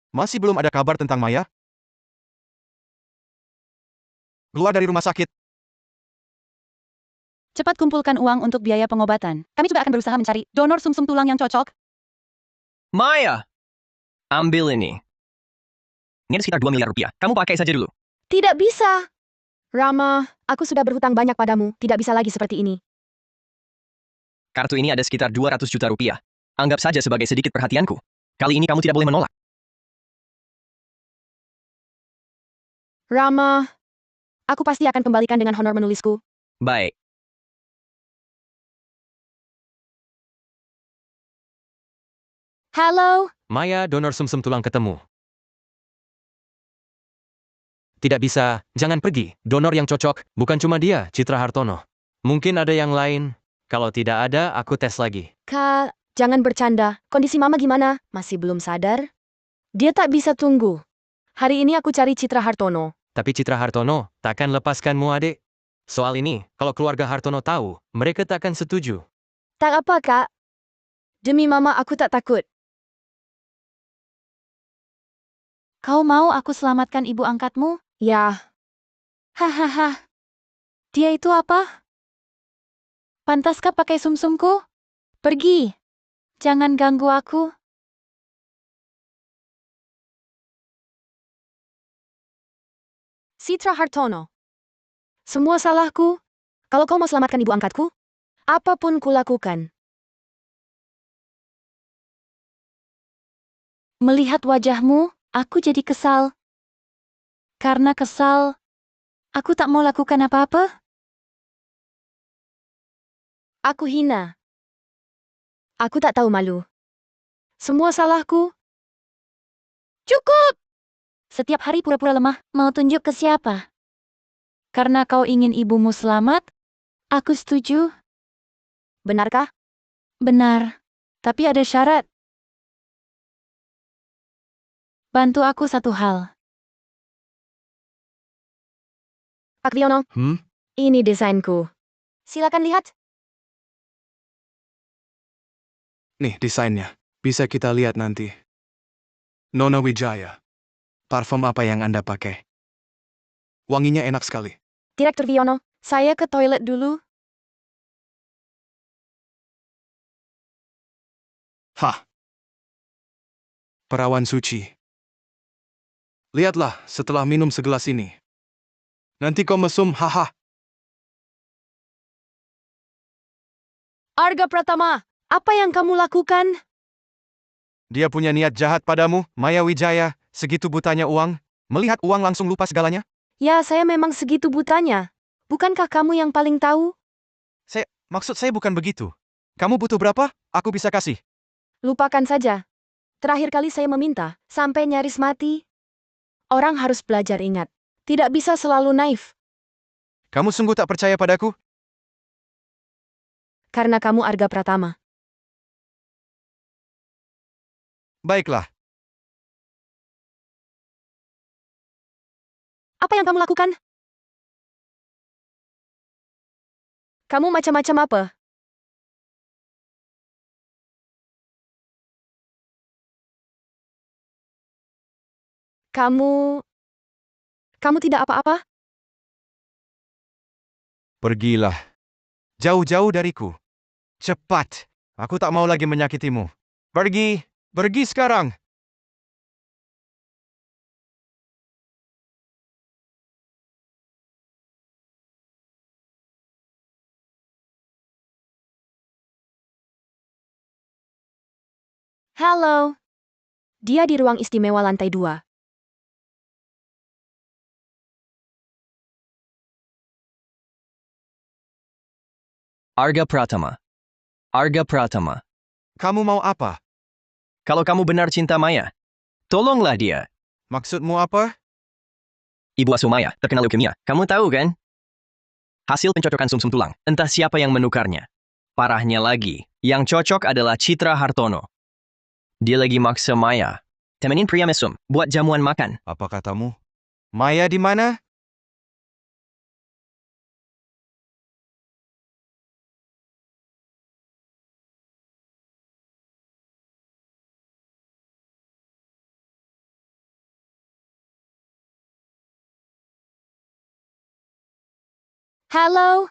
Masih belum ada kabar tentang Maya? Keluar dari rumah sakit. Cepat kumpulkan uang untuk biaya pengobatan. Kami juga akan berusaha mencari donor sumsum tulang yang cocok. Maya, ambil ini. Ini ada sekitar 2 miliar rupiah. Kamu pakai saja dulu. Tidak bisa. Rama, aku sudah berhutang banyak padamu. Tidak bisa lagi seperti ini. Kartu ini ada sekitar 200 juta rupiah. Anggap saja sebagai sedikit perhatianku. Kali ini kamu tidak boleh menolak. Rama, aku pasti akan kembalikan dengan honor menulisku. Baik. Halo, Maya donor sumsum tulang ketemu. Tidak bisa, jangan pergi. Donor yang cocok, bukan cuma dia, Citra Hartono. Mungkin ada yang lain. Kalau tidak ada, aku tes lagi. Kak, jangan bercanda. Kondisi Mama gimana? Masih belum sadar? Dia tak bisa tunggu. Hari ini aku cari Citra Hartono. Tapi Citra Hartono takkan lepaskanmu adik. Soal ini, kalau keluarga Hartono tahu, mereka takkan setuju. Tak apa, Kak. Demi Mama aku tak takut. Kau mau aku selamatkan ibu angkatmu? Ya, Hahaha. Dia itu apa? Pantaskah pakai sumsumku? Pergi. Jangan ganggu aku. Citra Hartono. Semua salahku. Kalau kau mau selamatkan ibu angkatku, apapun kulakukan. Melihat wajahmu, aku jadi kesal. Karena kesal, aku tak mau lakukan apa-apa. Aku hina. Aku tak tahu malu. Semua salahku. Cukup! Setiap hari pura-pura lemah, mau tunjuk ke siapa? Karena kau ingin ibumu selamat, aku setuju. Benarkah? Benar. Tapi ada syarat. Bantu aku satu hal. Pak Wiono, ini desainku. Silakan lihat. Nih desainnya. Bisa kita lihat nanti. Nona Wijaya. Parfum apa yang Anda pakai? Wanginya enak sekali. Direktur Wiono, saya ke toilet dulu. Hah. Perawan suci. Lihatlah setelah minum segelas ini. Nanti kau mesum, haha. Arga Pratama, apa yang kamu lakukan? Dia punya niat jahat padamu, Maya Wijaya. Segitu butanya uang. Melihat uang langsung lupa segalanya. Ya, saya memang segitu butanya. Bukankah kamu yang paling tahu? Maksud saya bukan begitu. Kamu butuh berapa? Aku bisa kasih. Lupakan saja. Terakhir kali saya meminta, sampai nyaris mati. Orang harus belajar ingat. Tidak bisa selalu naif. Kamu sungguh tak percaya padaku? Karena kamu Arga Pratama. Baiklah. Apa yang kamu lakukan? Kamu macam-macam apa? Kamu tidak apa-apa? Pergilah. Jauh-jauh dariku. Cepat. Aku tak mau lagi menyakitimu. Pergi. Pergi sekarang. Halo. Dia di ruang istimewa lantai 2. Arga Pratama. Arga Pratama. Kamu mau apa? Kalau kamu benar cinta Maya, tolonglah dia. Maksudmu apa? Ibu asuh Maya terkena leukemia. Kamu tahu kan? Hasil pencocokan sumsum tulang. Entah siapa yang menukarnya. Parahnya lagi, yang cocok adalah Citra Hartono. Dia lagi maksa Maya. Temenin pria mesum, buat jamuan makan. Apa katamu? Maya di mana? Halo.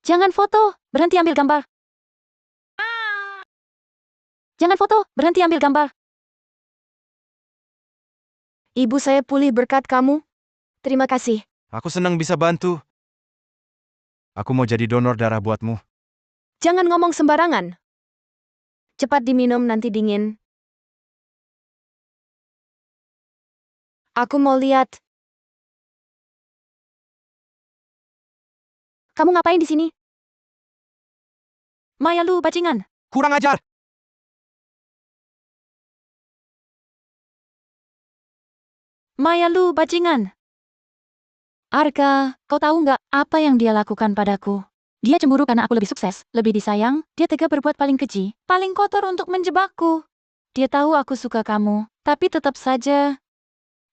Jangan foto, berhenti ambil gambar. Jangan foto, berhenti ambil gambar. Ibu saya pulih berkat kamu. Terima kasih. Aku senang bisa bantu. Aku mau jadi donor darah buatmu. Jangan ngomong sembarangan. Cepat diminum nanti dingin. Aku mau lihat. Kamu ngapain di sini? Maya lu bajingan. Kurang ajar! Maya lu bajingan. Arga, kau tahu nggak apa yang dia lakukan padaku? Dia cemburu karena aku lebih sukses, lebih disayang, dia tega berbuat paling keji, paling kotor untuk menjebakku. Dia tahu aku suka kamu, tapi tetap saja.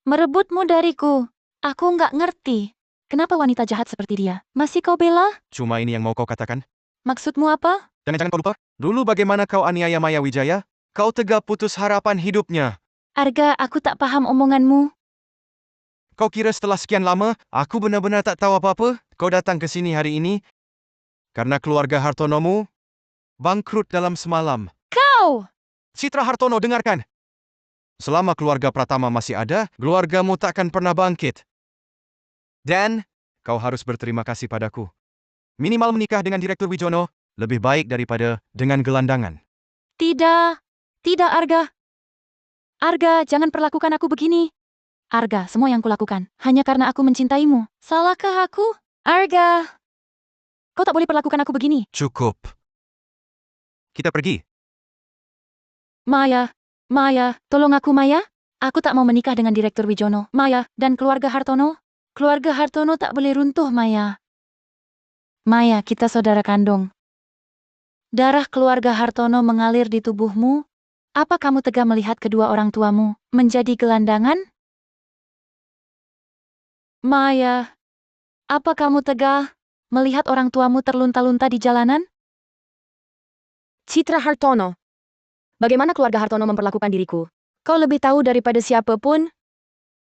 Merebutmu dariku. Aku nggak ngerti. Kenapa wanita jahat seperti dia masih kau bela? Cuma ini yang mau kau katakan? Maksudmu apa? Jangan-jangan kau lupa? Dulu bagaimana kau aniaya Maya Wijaya? Kau tega putus harapan hidupnya. Arga, aku tak paham omonganmu. Kau kira setelah sekian lama, aku benar-benar tak tahu apa-apa? Kau datang ke sini hari ini karena keluarga Hartonomu bangkrut dalam semalam. Kau! Citra Hartono, dengarkan. Selama keluarga Pratama masih ada, keluargamu takkan pernah bangkit. Dan, kau harus berterima kasih padaku. Minimal menikah dengan Direktur Wijono, lebih baik daripada dengan gelandangan. Tidak. Tidak, Arga. Arga, jangan perlakukan aku begini. Arga, semua yang kulakukan hanya karena aku mencintaimu. Salahkah aku? Arga! Kau tak boleh perlakukan aku begini. Cukup. Kita pergi. Maya, tolong aku Maya. Aku tak mau menikah dengan Direktur Wijono, Maya, dan keluarga Hartono. Keluarga Hartono tak boleh runtuh, Maya. Maya, kita saudara kandung. Darah keluarga Hartono mengalir di tubuhmu. Apa kamu tega melihat kedua orang tuamu menjadi gelandangan? Maya, apa kamu tega melihat orang tuamu terlunta-lunta di jalanan? Citra Hartono. Bagaimana keluarga Hartono memperlakukan diriku? Kau lebih tahu daripada siapapun?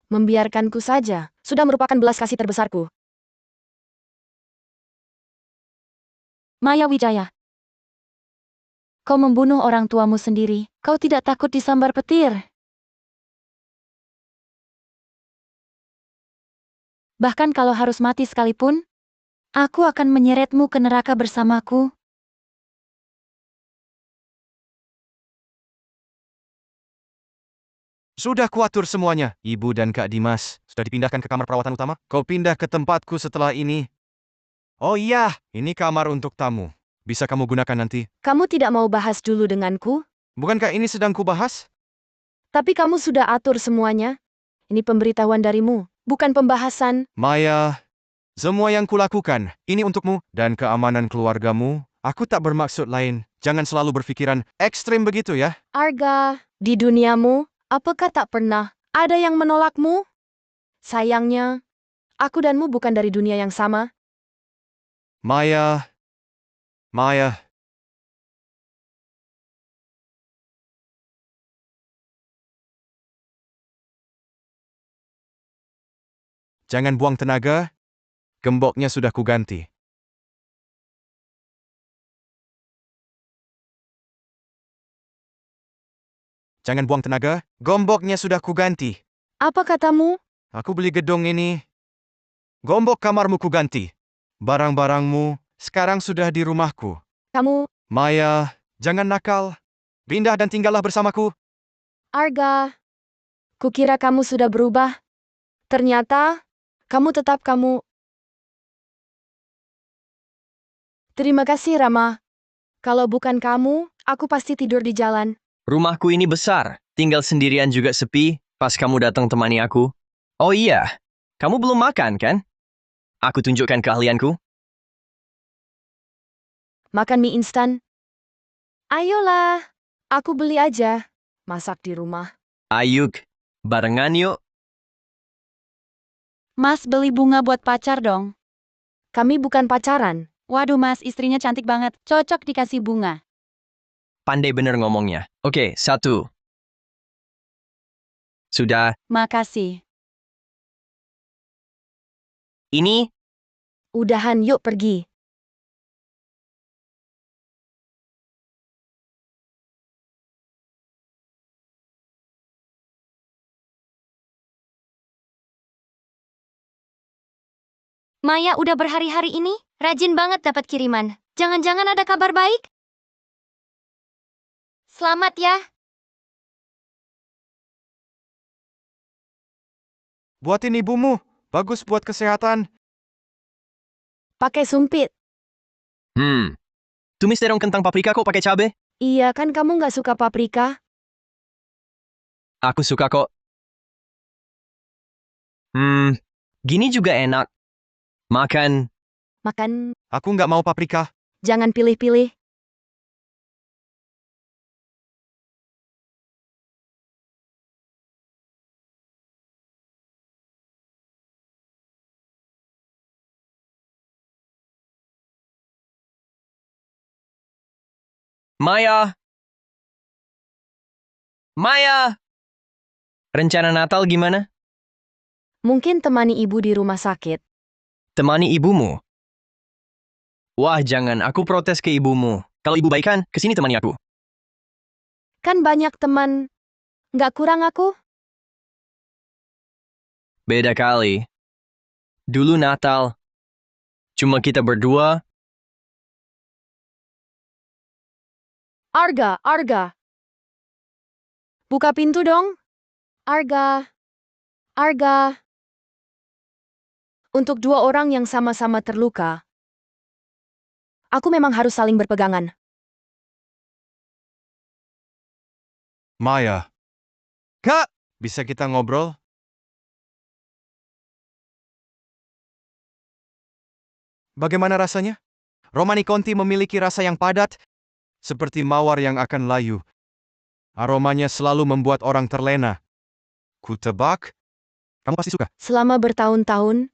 Membiarkanku saja, sudah merupakan belas kasih terbesarku. Maya Wijaya. Kau membunuh orang tuamu sendiri. Kau tidak takut disambar petir. Bahkan kalau harus mati sekalipun, aku akan menyeretmu ke neraka bersamaku. Sudah kuatur semuanya. Ibu dan Kak Dimas sudah dipindahkan ke kamar perawatan utama. Kau pindah ke tempatku setelah ini. Oh iya, ini kamar untuk tamu. Bisa kamu gunakan nanti. Kamu tidak mau bahas dulu denganku? Bukankah ini sedang kubahas? Tapi kamu sudah atur semuanya. Ini pemberitahuan darimu, bukan pembahasan. Maya, semua yang kulakukan, ini untukmu dan keamanan keluargamu. Aku tak bermaksud lain. Jangan selalu berpikiran ekstrim begitu ya. Arga, di duniamu, apakah tak pernah ada yang menolakmu? Sayangnya, aku danmu bukan dari dunia yang sama. Maya. Jangan buang tenaga. Gemboknya sudah kuganti. Jangan buang tenaga. Gemboknya sudah kuganti. Apa katamu? Aku beli gedung ini. Gembok kamarmu kuganti. Barang-barangmu sekarang sudah di rumahku. Kamu, Maya, jangan nakal. Pindah dan tinggallah bersamaku. Arga. Kukira kamu sudah berubah. Ternyata, kamu tetap kamu. Terima kasih, Rama. Kalau bukan kamu, aku pasti tidur di jalan. Rumahku ini besar, tinggal sendirian juga sepi, pas kamu datang temani aku. Oh iya, kamu belum makan kan? Aku tunjukkan keahlianku. Makan mie instan. Ayolah, aku beli aja. Masak di rumah. Ayuk, barengan yuk. Mas beli bunga buat pacar dong. Kami bukan pacaran. Waduh mas, istrinya cantik banget. Cocok dikasih bunga. Pandai bener ngomongnya. Oke, 1. Sudah, Makasih. ini Udahan, yuk pergi. Maya udah berhari-hari ini, rajin banget dapat kiriman. Jangan-jangan ada kabar baik? Selamat ya. Buatin ibumu. Bagus buat kesehatan. Pakai sumpit. tumis terong kentang paprika kok pakai cabe? Iya kan kamu nggak suka paprika? Aku suka kok. Gini juga enak. Makan. Makan, Aku nggak mau paprika. jangan pilih-pilih. Maya! Maya! Rencana Natal gimana? Mungkin temani ibu di rumah sakit. Temani ibumu. Wah, jangan. Aku protes ke ibumu. Kalau ibu baik kan, kesini temani aku. Kan banyak teman. Nggak kurang aku? Beda kali. Dulu Natal. Cuma kita berdua. Arga, Arga. Buka pintu dong. Arga. Arga. Untuk dua orang yang sama-sama terluka, aku memang harus saling berpegangan. Maya. Kak! Bisa kita ngobrol? Bagaimana rasanya? Romani Conti memiliki rasa yang padat, seperti mawar yang akan layu. Aromanya selalu membuat orang terlena. Ku tebak, kamu pasti suka. Selama bertahun-tahun,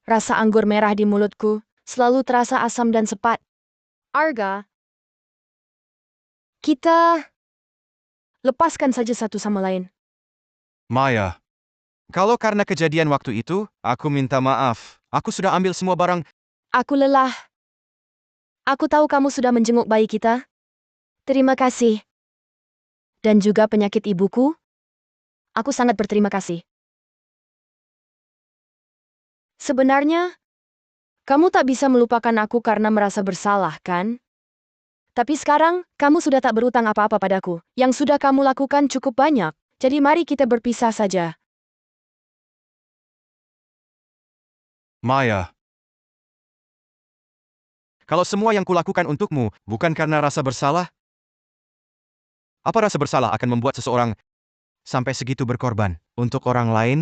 rasa anggur merah di mulutku selalu terasa asam dan sepat. Arga, kita lepaskan saja satu sama lain. Maya. Kalau karena kejadian waktu itu, aku minta maaf. Aku sudah ambil semua barang. Aku lelah. Aku tahu kamu sudah menjenguk bayi kita. Terima kasih. Dan juga penyakit ibuku. Aku sangat berterima kasih. Sebenarnya, kamu tak bisa melupakan aku karena merasa bersalah, kan? Tapi sekarang, kamu sudah tak berutang apa-apa padaku. Yang sudah kamu lakukan cukup banyak. Jadi mari kita berpisah saja. Maya. Kalau semua yang kulakukan untukmu bukan karena rasa bersalah, apa rasa bersalah akan membuat seseorang sampai segitu berkorban untuk orang lain?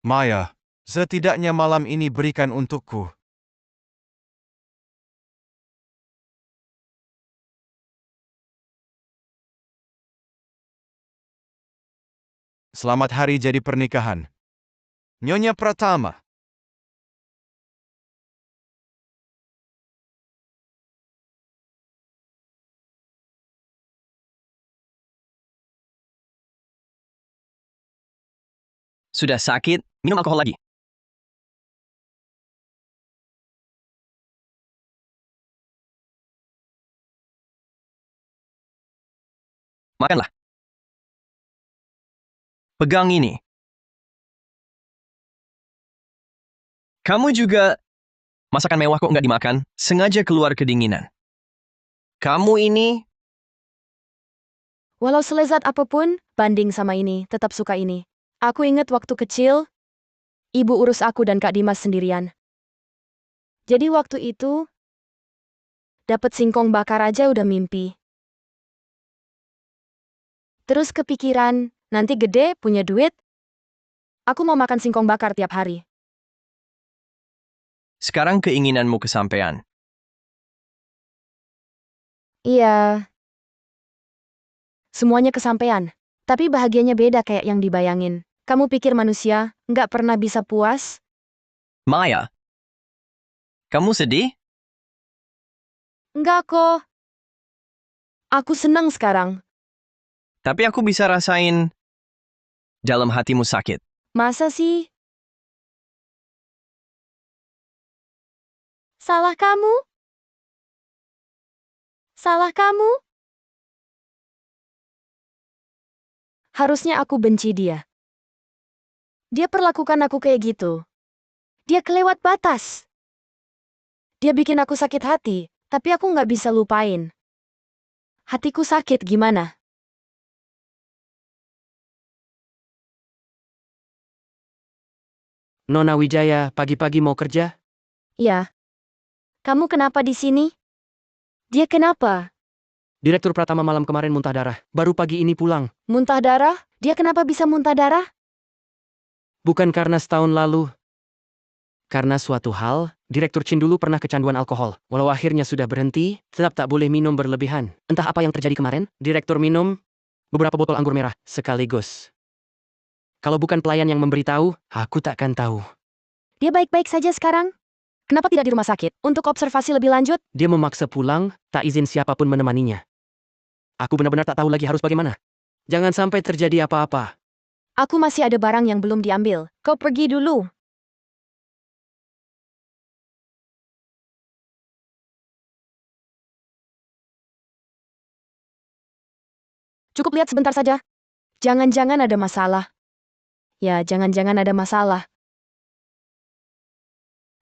Maya, setidaknya malam ini berikan untukku. Selamat hari jadi pernikahan. Nyonya Pratama. Sudah sakit, minum alkohol lagi. Makanlah. Pegang ini. Kamu juga masakan mewah kok nggak dimakan, sengaja keluar kedinginan. Kamu ini, Walau selezat apapun, banding sama ini, tetap suka ini. Aku ingat waktu kecil, ibu urus aku dan Kak Dimas sendirian. Jadi waktu itu, dapat singkong bakar aja udah mimpi. Terus kepikiran, nanti gede, punya duit, aku mau makan singkong bakar tiap hari. sekarang keinginanmu kesampaian. Iya. Semuanya kesampean. Tapi bahagianya beda kayak yang dibayangin. Kamu pikir manusia nggak pernah bisa puas? Maya, kamu sedih? Nggak kok. Aku senang sekarang. Tapi aku bisa rasain dalam hatimu sakit. Masa sih? Salah kamu? Salah kamu? Harusnya aku benci dia. Dia perlakukan aku kayak gitu. Dia kelewat batas. Dia bikin aku sakit hati, tapi aku nggak bisa lupain. Hatiku sakit gimana? Nona Wijaya, pagi-pagi mau kerja? Ya. Kamu kenapa di sini? Dia kenapa? Direktur Pratama malam kemarin muntah darah. Baru pagi ini pulang. Muntah darah? Dia kenapa bisa muntah darah? Bukan karena setahun lalu. Karena suatu hal, Direktur Chin dulu pernah kecanduan alkohol. Walau akhirnya sudah berhenti, tetap tak boleh minum berlebihan. Entah apa yang terjadi kemarin, Direktur minum beberapa botol anggur merah sekaligus. Kalau bukan pelayan yang memberitahu, aku takkan tahu. Dia baik-baik saja sekarang? Kenapa tidak di rumah sakit? Untuk observasi lebih lanjut? Dia memaksa pulang, tak izin siapapun menemaninya. Aku benar-benar tak tahu lagi harus bagaimana. Jangan sampai terjadi apa-apa. Aku masih ada barang yang belum diambil. Kau pergi dulu. Cukup lihat sebentar saja. Jangan-jangan ada masalah. Ya, jangan-jangan ada masalah.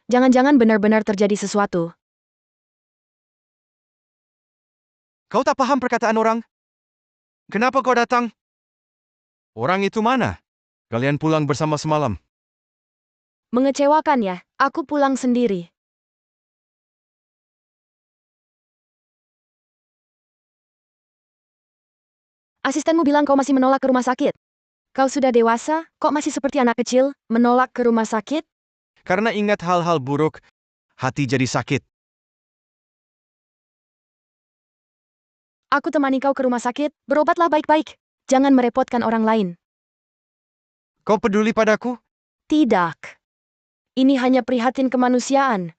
Jangan-jangan benar-benar terjadi sesuatu. Kau tak paham perkataan orang? Kenapa kau datang? Orang itu mana? Kalian pulang bersama semalam. Mengecewakan ya, aku pulang sendiri. Asistenmu bilang kau masih menolak ke rumah sakit. Kau sudah dewasa, kok masih seperti anak kecil, menolak ke rumah sakit? Karena ingat hal-hal buruk, hati jadi sakit. Aku temani kau ke rumah sakit, berobatlah baik-baik. Jangan merepotkan orang lain. Kau peduli padaku? Tidak. Ini hanya prihatin kemanusiaan.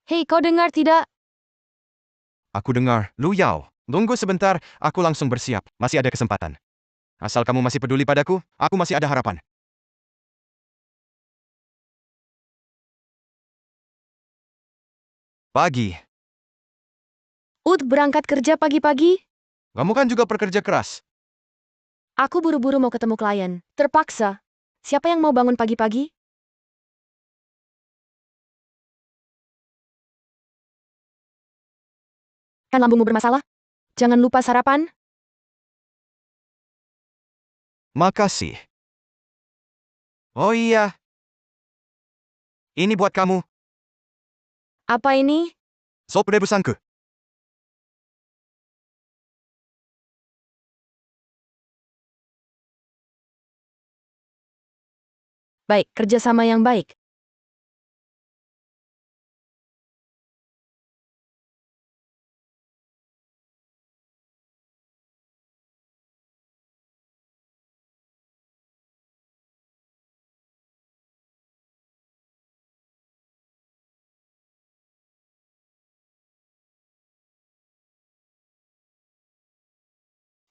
Hei, kau dengar tidak? Aku dengar, Lu Yao. Tunggu sebentar, aku langsung bersiap. Masih ada kesempatan. Asal kamu masih peduli padaku, aku masih ada harapan. Pagi. Berangkat kerja pagi-pagi? Kamu kan juga pekerja keras. Aku buru-buru mau ketemu klien. Terpaksa. Siapa yang mau bangun pagi-pagi? Kan lambungmu bermasalah? Jangan lupa sarapan. Makasih. Oh iya. Ini buat kamu. Apa ini? Sop rebusanku. Baik, kerjasama yang baik.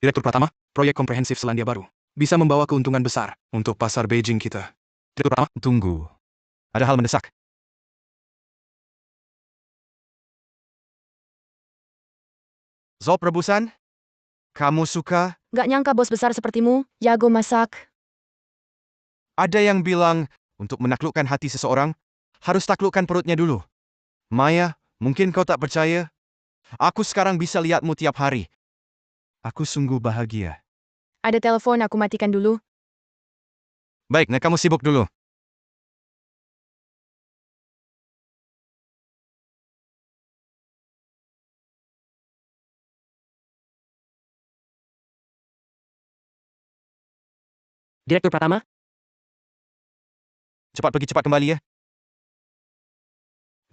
Direktur Pratama, proyek komprehensif Selandia Baru. Bisa membawa keuntungan besar untuk pasar Beijing kita. Direktur Pratama, Tunggu. Ada hal mendesak. Sop rebusan? Kamu suka? Gak nyangka bos besar sepertimu, jago masak. Ada yang bilang, untuk menaklukkan hati seseorang, harus taklukkan perutnya dulu. Maya, mungkin kau tak percaya? Aku sekarang bisa lihatmu tiap hari. Aku sungguh bahagia. Ada telepon, aku matikan dulu. Baik, nah kamu sibuk dulu. Direktur Pratama, Cepat pergi, cepat kembali ya.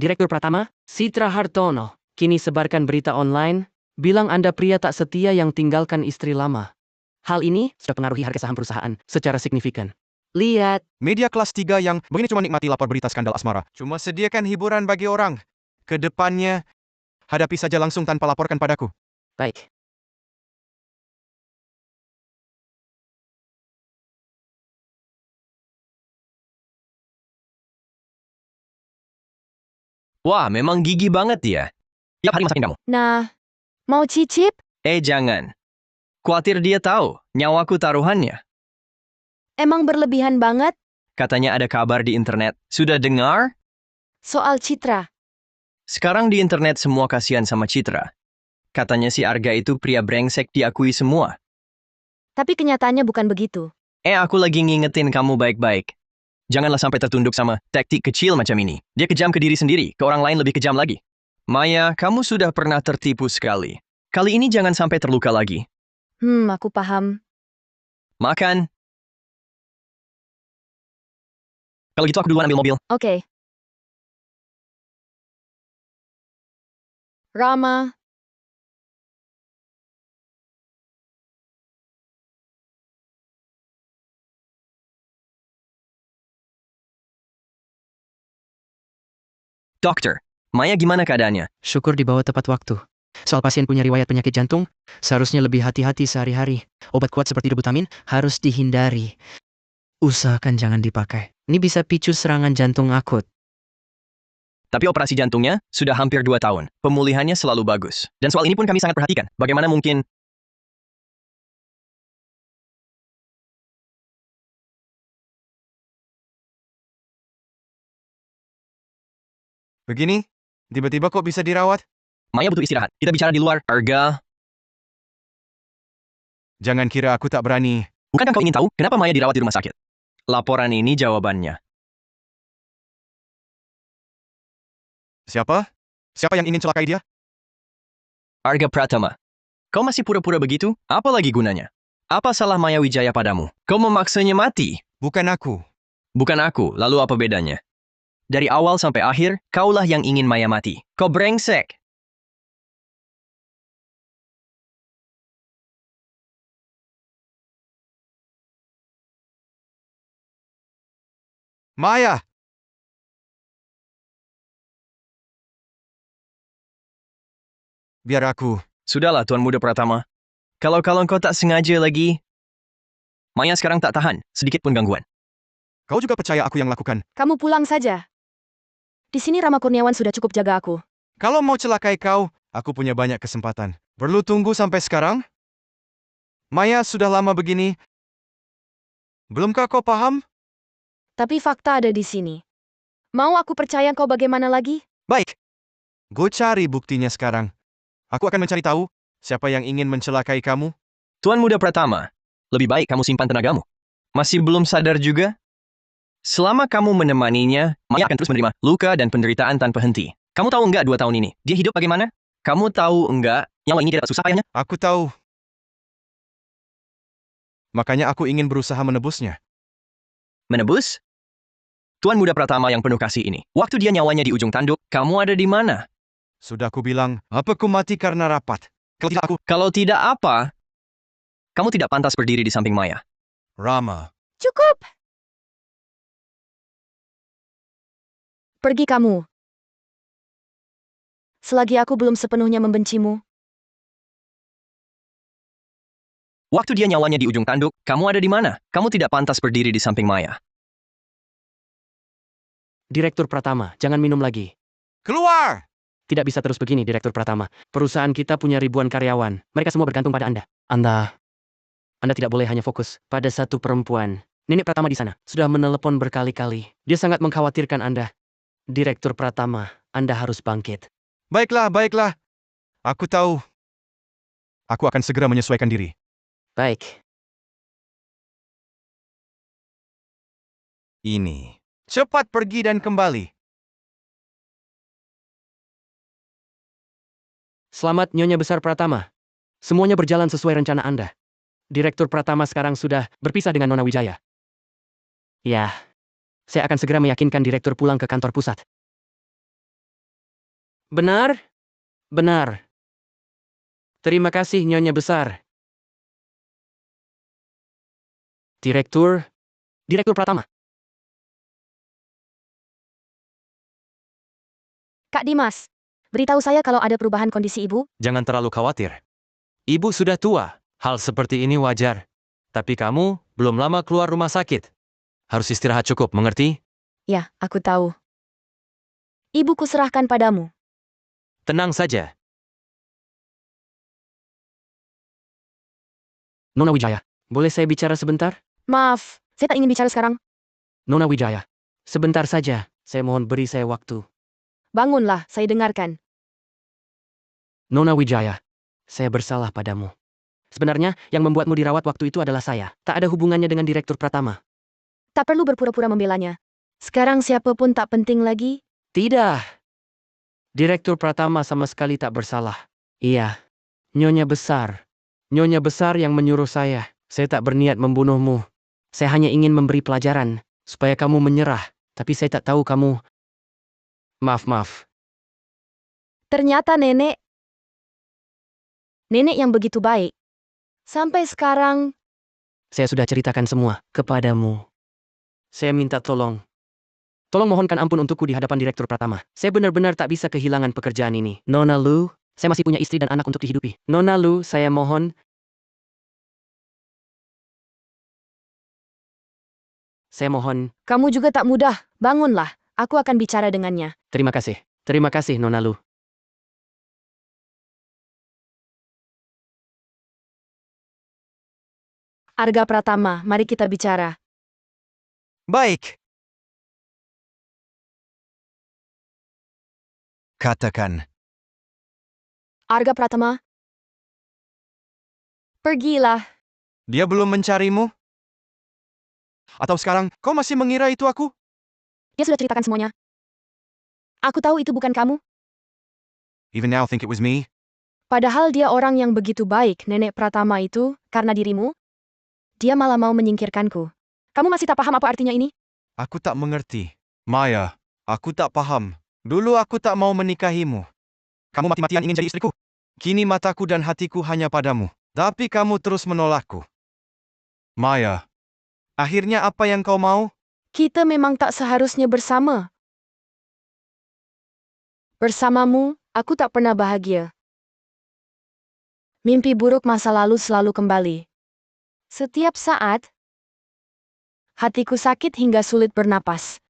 Direktur Pratama, Citra Hartono. Kini sebarkan berita online, bilang Anda pria tak setia yang tinggalkan istri lama. Hal ini sudah pengaruhi harga saham perusahaan secara signifikan. Lihat, Media kelas 3 yang begini cuma nikmati lapor berita skandal asmara. Cuma sediakan hiburan bagi orang. Kedepannya, hadapi saja langsung tanpa laporkan padaku. baik. Wah, memang gigi banget dia. Tiap hari masakin kamu. Nah, mau cicip? Jangan. Khawatir dia tahu, nyawaku taruhannya. Emang berlebihan banget? Katanya ada kabar di internet. Sudah dengar? Soal Citra. Sekarang di internet semua kasihan sama Citra. Katanya si Arga itu pria brengsek diakui semua. Tapi kenyataannya bukan begitu. Aku lagi ngingetin kamu baik-baik. Janganlah sampai tertunduk sama taktik kecil macam ini. Dia kejam ke diri sendiri, ke orang lain lebih kejam lagi. Maya, kamu sudah pernah tertipu sekali. Kali ini jangan sampai terluka lagi. Aku paham. Makan. Kalau gitu aku duluan ambil mobil. Oke. Rama, Dokter, Maya gimana keadaannya? Syukur dibawa tepat waktu. Soal pasien punya riwayat penyakit jantung, seharusnya lebih hati-hati sehari-hari. Obat kuat seperti Dibutamin harus dihindari. Usahakan jangan dipakai. Ini bisa picu serangan jantung akut. Tapi operasi jantungnya sudah hampir 2 tahun. Pemulihannya selalu bagus. Dan soal ini pun kami sangat perhatikan. Bagaimana mungkin... Begini, tiba-tiba kok bisa dirawat? Maya butuh istirahat. Kita bicara di luar. Arga, Jangan kira aku tak berani. bukankah kau ingin tahu kenapa Maya dirawat di rumah sakit? Laporan ini jawabannya. Siapa? Siapa yang ingin celakai dia? Arga Pratama. Kau masih pura-pura begitu? Apa lagi gunanya? Apa salah Maya Wijaya padamu? Kau memaksanya mati. Bukan aku. Bukan aku, lalu apa bedanya? Dari awal sampai akhir, kaulah yang ingin Maya mati. Kau brengsek. Maya! Biar aku. Sudahlah, Tuan Muda Pratama. Kalau kau tak sengaja lagi, Maya sekarang tak tahan, sedikit pun gangguan. Kau juga percaya aku yang lakukan? kamu pulang saja. Di sini Rama Kurniawan sudah cukup jaga aku. Kalau mau celakai kau, aku punya banyak kesempatan. Perlu tunggu sampai sekarang? Maya sudah lama begini. Belumkah kau paham? Tapi fakta ada di sini. Mau aku percaya kau bagaimana lagi? Baik. Gue cari buktinya sekarang. Aku akan mencari tahu siapa yang ingin mencelakai kamu. Tuan Muda Pratama, lebih baik kamu simpan tenagamu. Masih belum sadar juga? Selama kamu menemaninya, Maya akan terus menerima luka dan penderitaan tanpa henti. Kamu tahu enggak 2 tahun ini, dia hidup bagaimana? Kamu tahu enggak, nyawa ini dia dapat susah payahnya? Aku tahu. Makanya aku ingin berusaha menebusnya. Menebus? Tuan Muda Pratama yang penuh kasih ini. Waktu dia nyawanya di ujung tanduk, kamu ada di mana? Sudah aku bilang, apa ku mati karena rapat? Kalau tidak aku, Kalau tidak apa, kamu tidak pantas berdiri di samping Maya. Rama. Cukup! Pergi kamu. Selagi aku belum sepenuhnya membencimu, Waktu dia nyawanya di ujung tanduk, kamu ada di mana? Kamu tidak pantas berdiri di samping Maya. Direktur Pratama, jangan minum lagi. Keluar! Tidak bisa terus begini, Direktur Pratama. Perusahaan kita punya ribuan karyawan. Mereka semua bergantung pada Anda. Anda tidak boleh hanya fokus pada satu perempuan. Nenek Pratama di sana sudah menelepon berkali-kali. Dia sangat mengkhawatirkan Anda. Direktur Pratama, Anda harus bangkit. Baiklah, baiklah. Aku tahu. Aku akan segera menyesuaikan diri. Baik. Ini. Cepat pergi dan kembali. Selamat Nyonya Besar Pratama. Semuanya berjalan sesuai rencana Anda. Direktur Pratama sekarang sudah berpisah dengan Nona Wijaya. Ya, saya akan segera meyakinkan direktur pulang ke kantor pusat. Benar? Benar. Terima kasih Nyonya Besar. Direktur Pratama. Kak Dimas, beritahu saya kalau ada perubahan kondisi ibu. Jangan terlalu khawatir. Ibu sudah tua. Hal seperti ini wajar. Tapi kamu belum lama keluar rumah sakit. Harus istirahat cukup, mengerti? Ya, aku tahu. Ibuku serahkan padamu. Tenang saja. Nona Wijaya, boleh saya bicara sebentar? Maaf, saya tak ingin bicara sekarang. Nona Wijaya, sebentar saja. Saya mohon beri saya waktu. Bangunlah, saya dengarkan. Nona Wijaya, saya bersalah padamu. Sebenarnya, yang membuatmu dirawat waktu itu adalah saya. Tak ada hubungannya dengan Direktur Pratama. Tak perlu berpura-pura membelanya. Sekarang siapapun tak penting lagi. Tidak. Direktur Pratama sama sekali tak bersalah. Iya. Nyonya besar. Nyonya besar yang menyuruh saya. Saya tak berniat membunuhmu. Saya hanya ingin memberi pelajaran. Supaya kamu menyerah. Tapi saya tak tahu kamu... Maaf. Ternyata nenek yang begitu baik. Sampai sekarang, Saya sudah ceritakan semua kepadamu. Saya minta tolong. Tolong mohonkan ampun untukku di hadapan Direktur Pratama. Saya benar-benar tak bisa kehilangan pekerjaan ini. Nona Lu, saya masih punya istri dan anak untuk dihidupi. Nona Lu, saya mohon. Saya mohon. kamu juga tak mudah. Bangunlah, aku akan bicara dengannya. Terima kasih. Terima kasih, Nona Lu. Arga Pratama, mari kita bicara. Baik. Katakan. Arga Pratama, pergilah. Dia belum mencarimu? Atau sekarang, kau masih mengira itu aku? Dia sudah ceritakan semuanya. Aku tahu itu bukan kamu. Even now think it was me? Padahal dia orang yang begitu baik, Nenek Pratama itu, karena dirimu. Dia malah mau menyingkirkanku. Kamu masih tak paham apa artinya ini? Aku tak mengerti. Maya, aku tak paham. Dulu aku tak mau menikahimu. Kamu mati-matian ingin jadi istriku. Kini mataku dan hatiku hanya padamu. Tapi kamu terus menolakku. Maya, akhirnya apa yang kau mau? Kita memang tak seharusnya bersama. Bersamamu, aku tak pernah bahagia. Mimpi buruk masa lalu selalu kembali. Setiap saat, hatiku sakit hingga sulit bernapas.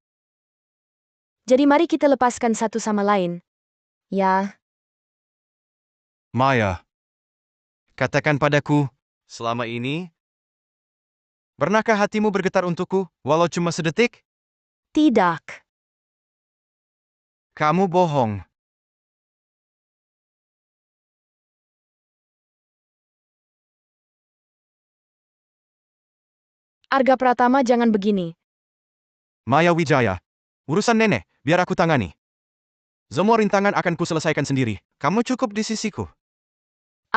Jadi mari kita lepaskan satu sama lain. Ya, Maya, katakan padaku, selama ini, pernahkah hatimu bergetar untukku, walau cuma sedetik? tidak. Kamu bohong. Arga Pratama jangan begini. Maya Wijaya, urusan nenek, biar aku tangani. Semua rintangan akan kuselesaikan sendiri. Kamu cukup di sisiku.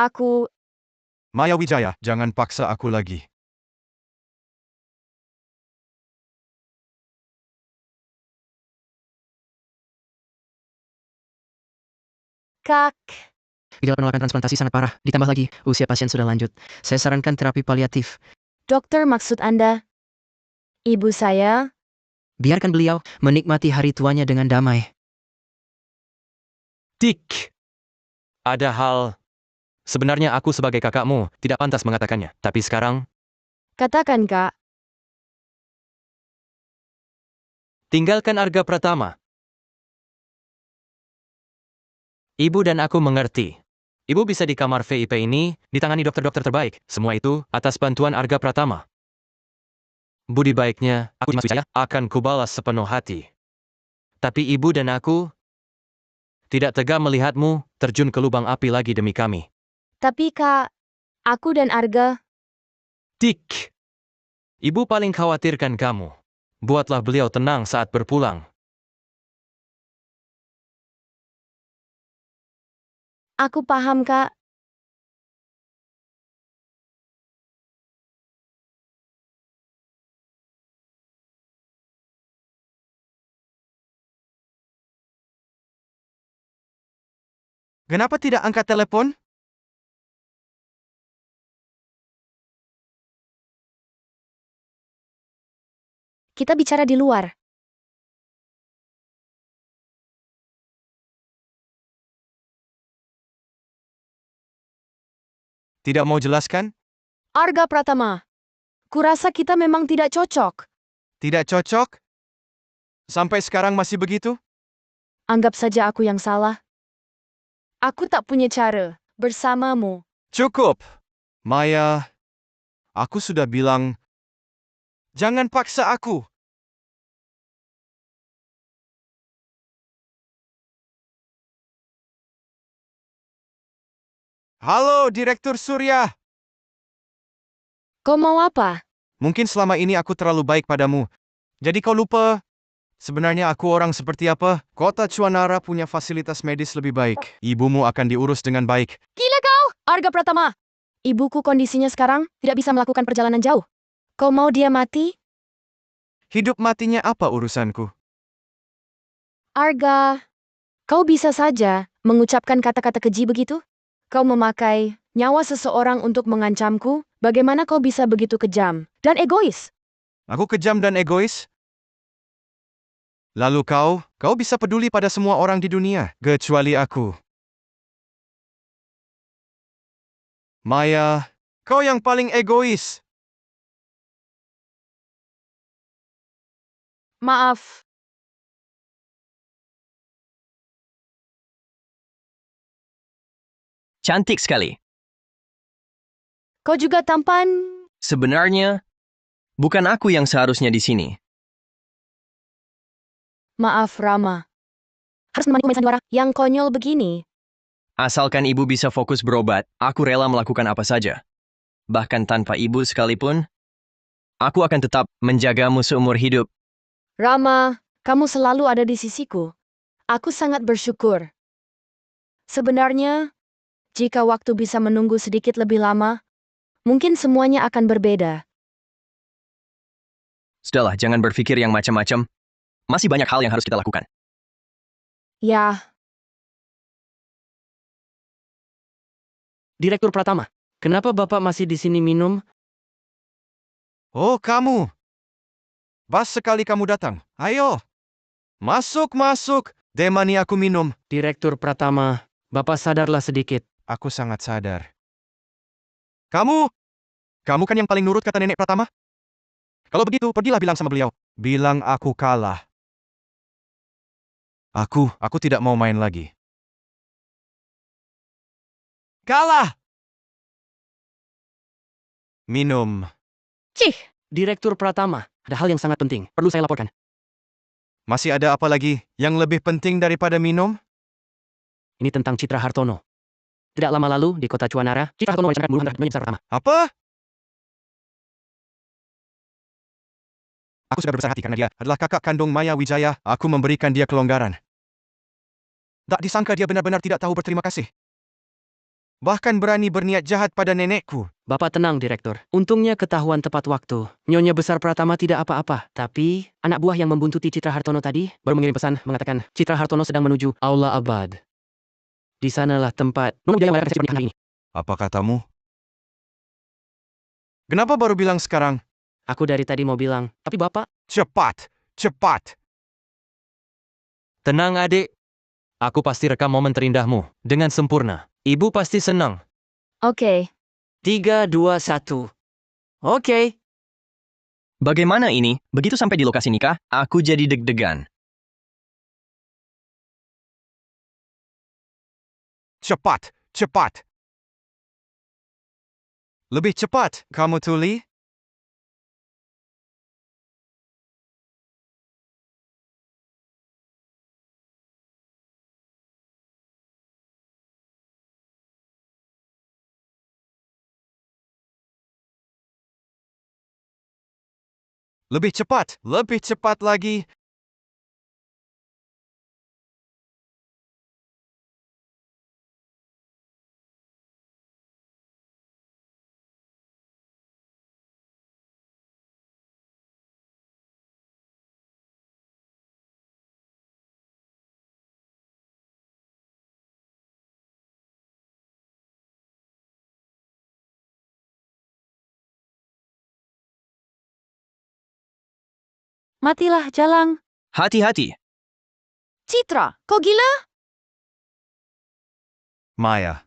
Aku, Maya Wijaya, jangan paksa aku lagi. Kak. Gejala penolakan transplantasi sangat parah. Ditambah lagi, usia pasien sudah lanjut. Saya sarankan terapi paliatif. Dokter maksud Anda? Ibu saya? Biarkan beliau menikmati hari tuanya dengan damai. Tik. Ada hal. Sebenarnya aku sebagai kakakmu tidak pantas mengatakannya. Tapi sekarang, Katakan Kak. tinggalkan Arga Pratama. Ibu dan aku mengerti. Ibu bisa di kamar VIP ini, ditangani dokter-dokter terbaik. Semua itu atas bantuan Arga Pratama. Budi baiknya, aku Dimas Wijaya, akan kubalas sepenuh hati. Tapi ibu dan aku tidak tega melihatmu terjun ke lubang api lagi demi kami. Tapi Kak, aku dan Arga, Tik. Ibu paling khawatirkan kamu. Buatlah beliau tenang saat berpulang. aku paham Kak. Kenapa tidak angkat telepon? Kita bicara di luar. Tidak mau jelaskan? Arga Pratama. Kurasa kita memang tidak cocok. Tidak cocok? Sampai sekarang masih begitu? Anggap saja aku yang salah. Aku tak punya cara bersamamu. Cukup. Maya, aku sudah bilang, jangan paksa aku. Halo, Direktur Surya. Kau mau apa? Mungkin selama ini aku terlalu baik padamu. Jadi kau lupa, sebenarnya aku orang seperti apa? Kota Chuanara punya fasilitas medis lebih baik. Ibumu akan diurus dengan baik. Gila kau! Arga Pratama! Ibuku kondisinya sekarang tidak bisa melakukan perjalanan jauh. Kau mau dia mati? Hidup matinya apa urusanku? Arga, kau bisa saja mengucapkan kata-kata keji begitu? Kau memakai nyawa seseorang untuk mengancamku? Bagaimana kau bisa begitu kejam dan egois? Aku kejam dan egois? Lalu kau bisa peduli pada semua orang di dunia, kecuali aku. Maya, kau yang paling egois. Maaf, Cantik sekali. kau juga tampan. Sebenarnya, bukan aku yang seharusnya di sini. Maaf, Rama. Harus menemani pemain sandiwara yang konyol begini. Asalkan ibu bisa fokus berobat, aku rela melakukan apa saja. Bahkan tanpa ibu sekalipun, aku akan tetap menjagamu seumur hidup. Rama, kamu selalu ada di sisiku. Aku sangat bersyukur. Sebenarnya, jika waktu bisa menunggu sedikit lebih lama, mungkin semuanya akan berbeda. Sudahlah, jangan berpikir yang macam-macam. Masih banyak hal yang harus kita lakukan. Ya, Direktur Pratama, kenapa Bapak masih di sini minum? Oh, kamu. Pas sekali kamu datang. Ayo. Masuk. Demani aku minum. Direktur Pratama, Bapak sadarlah sedikit. Aku sangat sadar. Kamu kan yang paling nurut kata Nenek Pratama? Kalau begitu, pergilah bilang sama beliau. Bilang aku kalah. Aku tidak mau main lagi. Kalah! Minum. cih, Direktur Pratama, ada hal yang sangat penting. Perlu saya laporkan. Masih ada apa lagi yang lebih penting daripada minum? Ini tentang Citra Hartono. Tidak lama lalu, di kota Chuanara, Citra Hartono merencanakan bunuh terhadap Nyonya Besar Pratama. Apa? Aku sudah berbesar hati karena dia adalah kakak kandung Maya Wijaya. Aku memberikan dia kelonggaran. Tak disangka dia benar-benar tidak tahu berterima kasih. Bahkan berani berniat jahat pada nenekku. Bapak tenang, Direktur. Untungnya ketahuan tepat waktu. Nyonya Besar Pratama tidak apa-apa. Tapi, anak buah yang membuntuti Citra Hartono tadi baru mengirim pesan mengatakan Citra Hartono sedang menuju Aula Abad. Di sanalah tempat Nona Wijaya merayakan resepsi pernikahan hari ini. Apa katamu? Kenapa baru bilang sekarang? Aku dari tadi mau bilang, tapi Bapak, Cepat. Tenang adik. Aku pasti rekam momen terindahmu dengan sempurna. Ibu pasti senang. oke. 3, 2, 1. Oke. Bagaimana ini? Begitu sampai di lokasi nikah, aku jadi deg-degan. Cepat. Lebih cepat, kamu tuli? Lebih cepat lagi. Matilah, Jalang. Hati-hati. Citra, kau gila? Maya,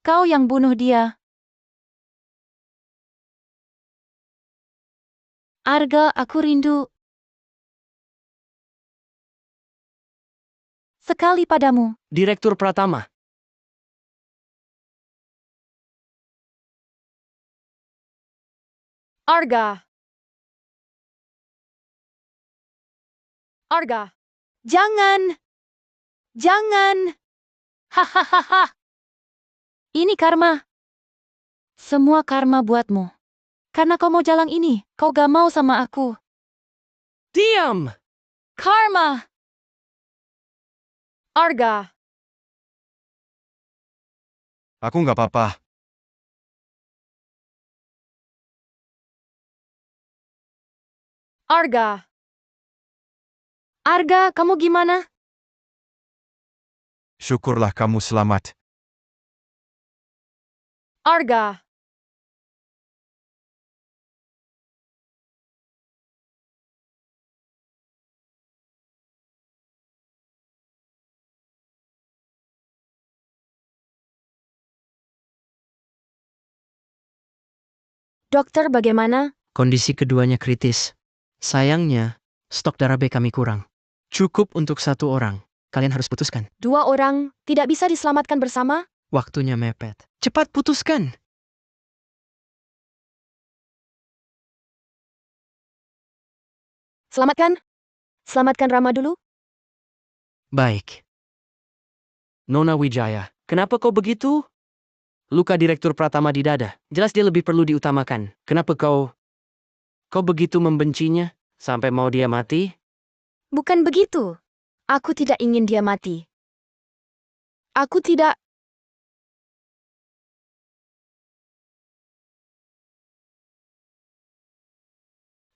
Kau yang bunuh dia. Arga, aku rindu sekali padamu. Direktur Pratama, Arga. Jangan. Hahaha. Ini karma. Semua karma buatmu. Karena kau mau jalan ini, kau gak mau sama aku. Diam! Karma! Arga, Aku nggak apa-apa. Arga. Arga, kamu gimana? Syukurlah kamu selamat. Arga. Dokter, bagaimana? Kondisi keduanya kritis. Sayangnya, stok darah B kami kurang. Cukup untuk 1 orang. Kalian harus putuskan. 2 orang tidak bisa diselamatkan bersama? Waktunya mepet. Cepat putuskan! Selamatkan. Selamatkan Rama dulu. Baik. Nona Wijaya, kenapa kau begitu? Luka Direktur Pratama di dada. Jelas dia lebih perlu diutamakan. Kenapa kau begitu membencinya? Sampai mau dia mati? Bukan begitu. Aku tidak ingin dia mati. Aku tidak.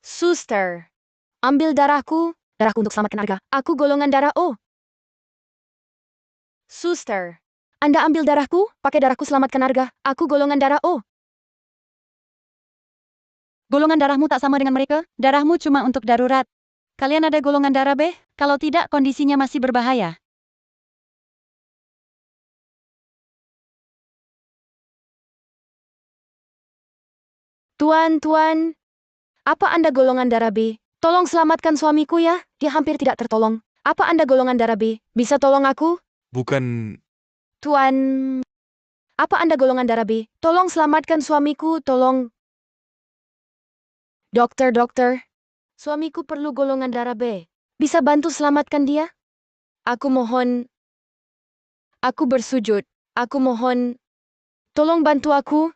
Suster, ambil darahku untuk selamatkan Arga. Aku golongan darah O. Suster, Anda ambil darahku, pakai darahku selamatkan Arga. Aku golongan darah O. Golongan darahmu tak sama dengan mereka, darahmu cuma untuk darurat. Kalian ada golongan darah B? Kalau tidak, kondisinya masih berbahaya. Tuan, apa Anda golongan darah B? Tolong selamatkan suamiku ya, dia hampir tidak tertolong. Apa Anda golongan darah B? Bisa tolong aku? Bukan... Tuan, apa Anda golongan darah B? Tolong selamatkan suamiku, tolong. Dokter, suamiku perlu golongan darah B. Bisa bantu selamatkan dia? Aku mohon. Aku bersujud. Aku mohon. Tolong bantu aku.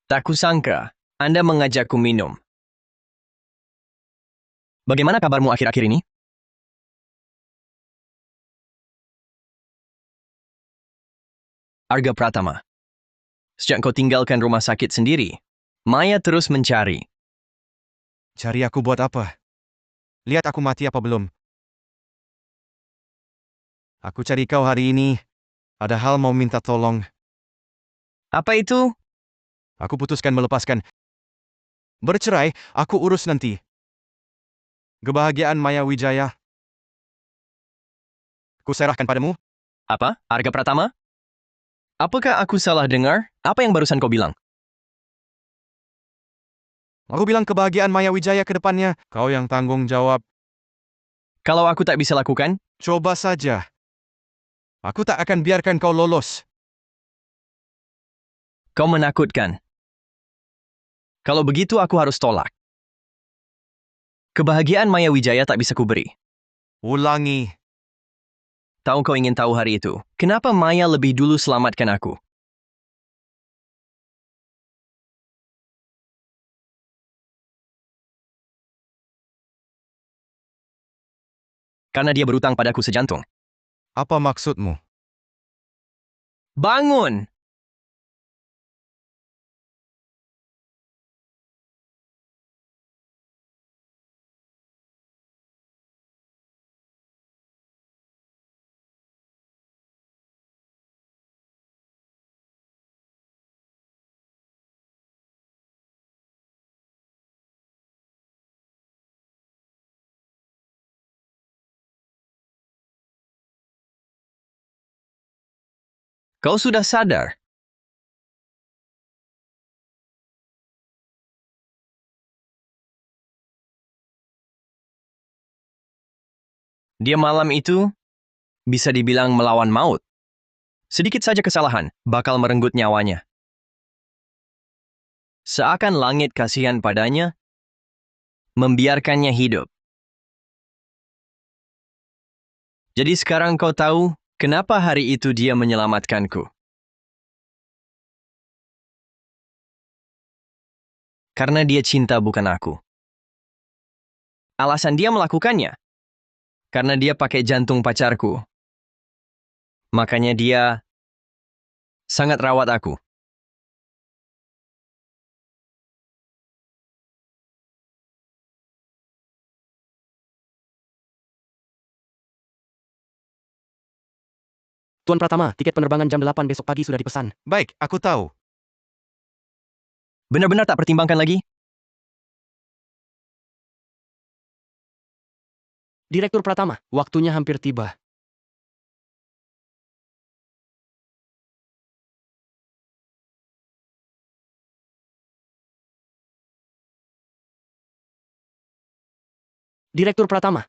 Tak kusangka, Anda mengajakku minum. Bagaimana kabarmu akhir-akhir ini? Arga Pratama. Sejak kau tinggalkan rumah sakit sendiri, Maya terus mencari. Cari aku buat apa? Lihat aku mati apa belum? Aku cari kau hari ini. Ada hal mau minta tolong. Apa itu? Aku putuskan melepaskan. Bercerai, aku urus nanti. Kebahagiaan Maya Wijaya. Kuserahkan padamu. Apa? Arga Pratama? Apakah aku salah dengar? Apa yang barusan kau bilang? Aku bilang kebahagiaan Maya Wijaya ke depannya. Kau yang tanggung jawab. Kalau aku tak bisa lakukan, Coba saja. Aku tak akan biarkan kau lolos. kau menakutkan. Kalau begitu aku harus tolak. Kebahagiaan Maya Wijaya tak bisa kuberi. Ulangi. Tahu kau ingin tahu hari itu, kenapa Maya lebih dulu selamatkan aku? Karena dia berutang padaku sejantung. Apa maksudmu? Bangun! Kau sudah sadar? Dia malam itu bisa dibilang melawan maut. Sedikit saja kesalahan bakal merenggut nyawanya. Seakan langit kasihan padanya, membiarkannya hidup. Jadi sekarang kau tahu kenapa hari itu dia menyelamatkanku. Karena dia cinta bukan aku. Alasan dia melakukannya. Karena dia pakai jantung pacarku. Makanya dia sangat rawat aku. Tuan Pratama, tiket penerbangan jam 8 besok pagi sudah dipesan. Baik, aku tahu. Benar-benar tak pertimbangkan lagi? Direktur Pratama, waktunya hampir tiba. Direktur Pratama,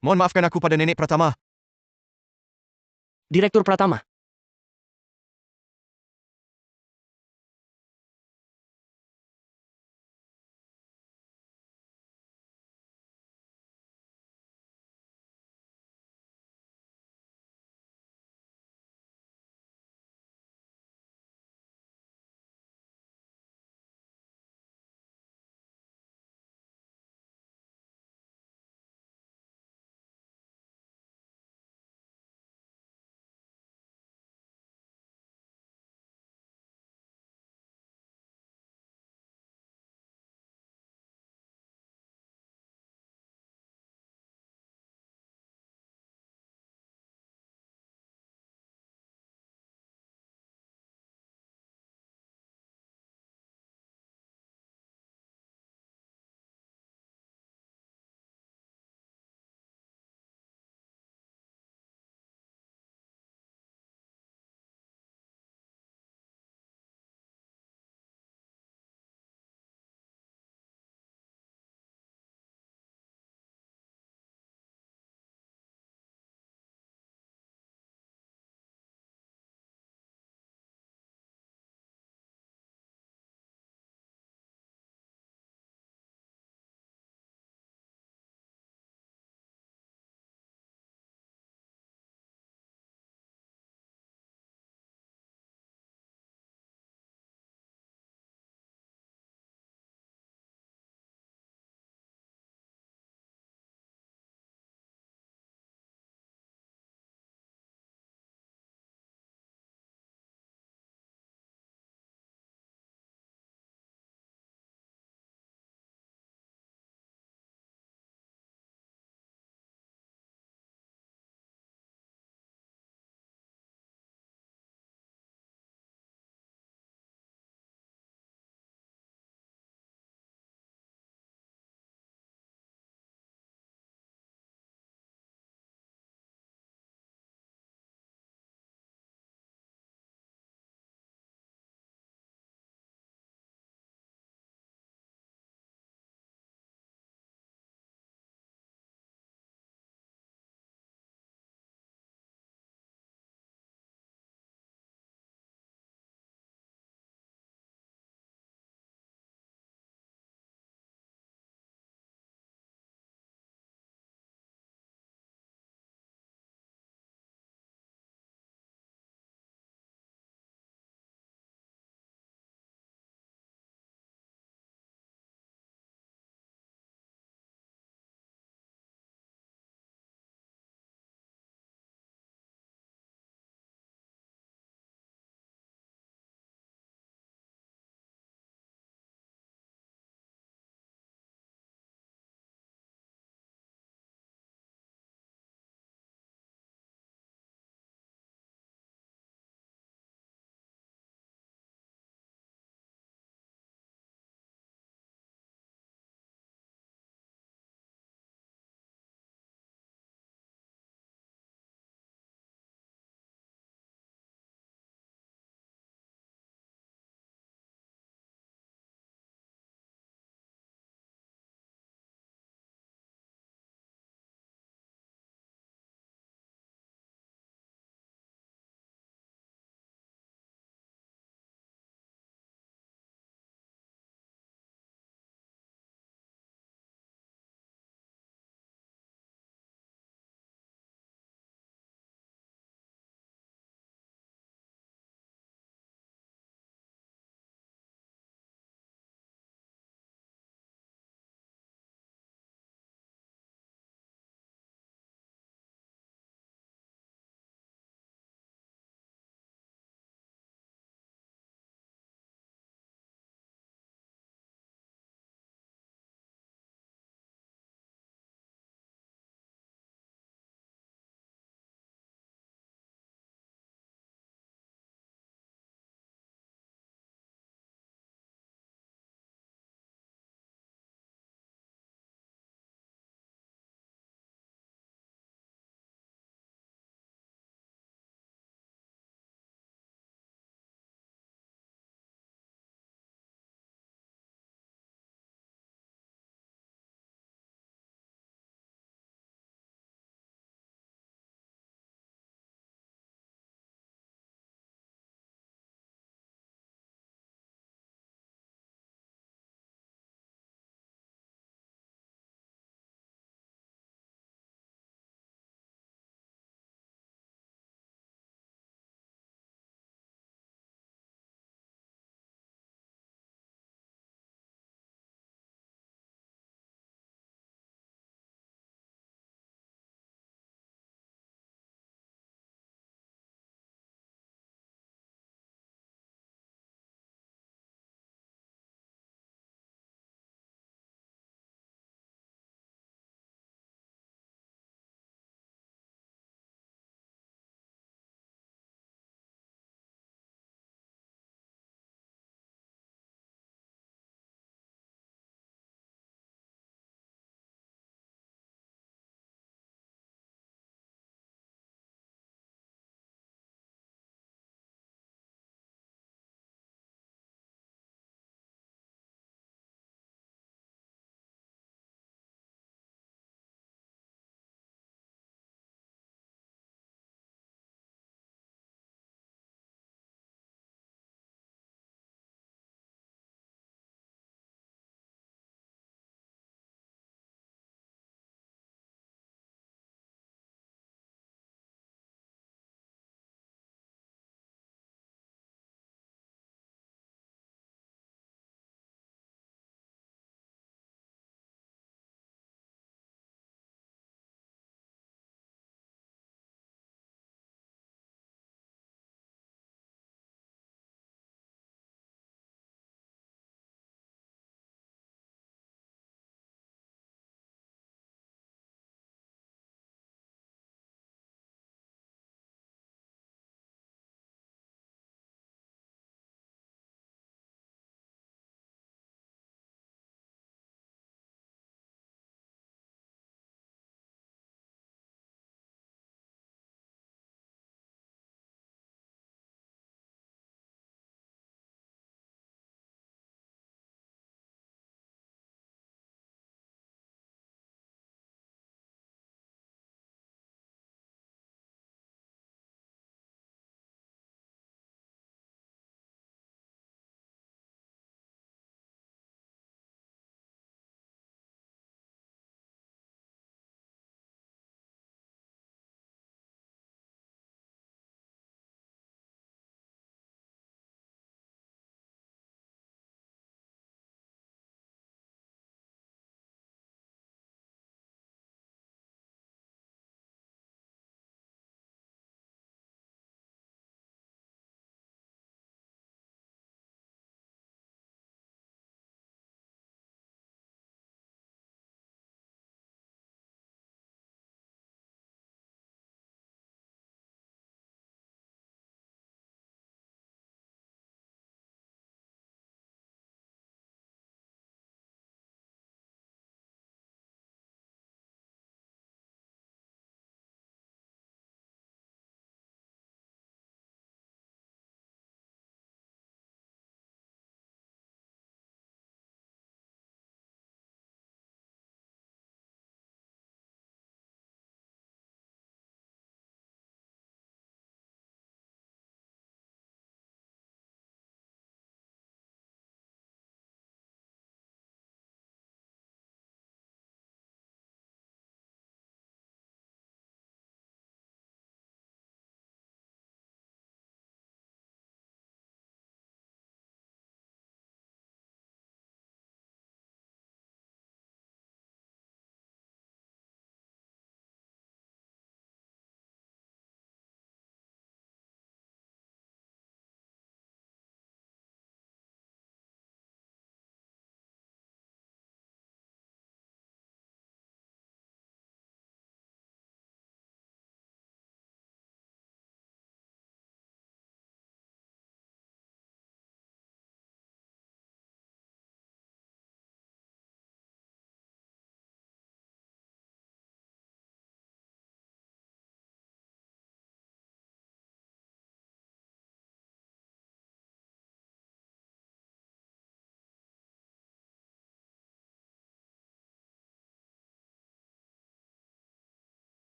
Mohon maafkan aku pada Nenek Pratama. Direktur Pratama.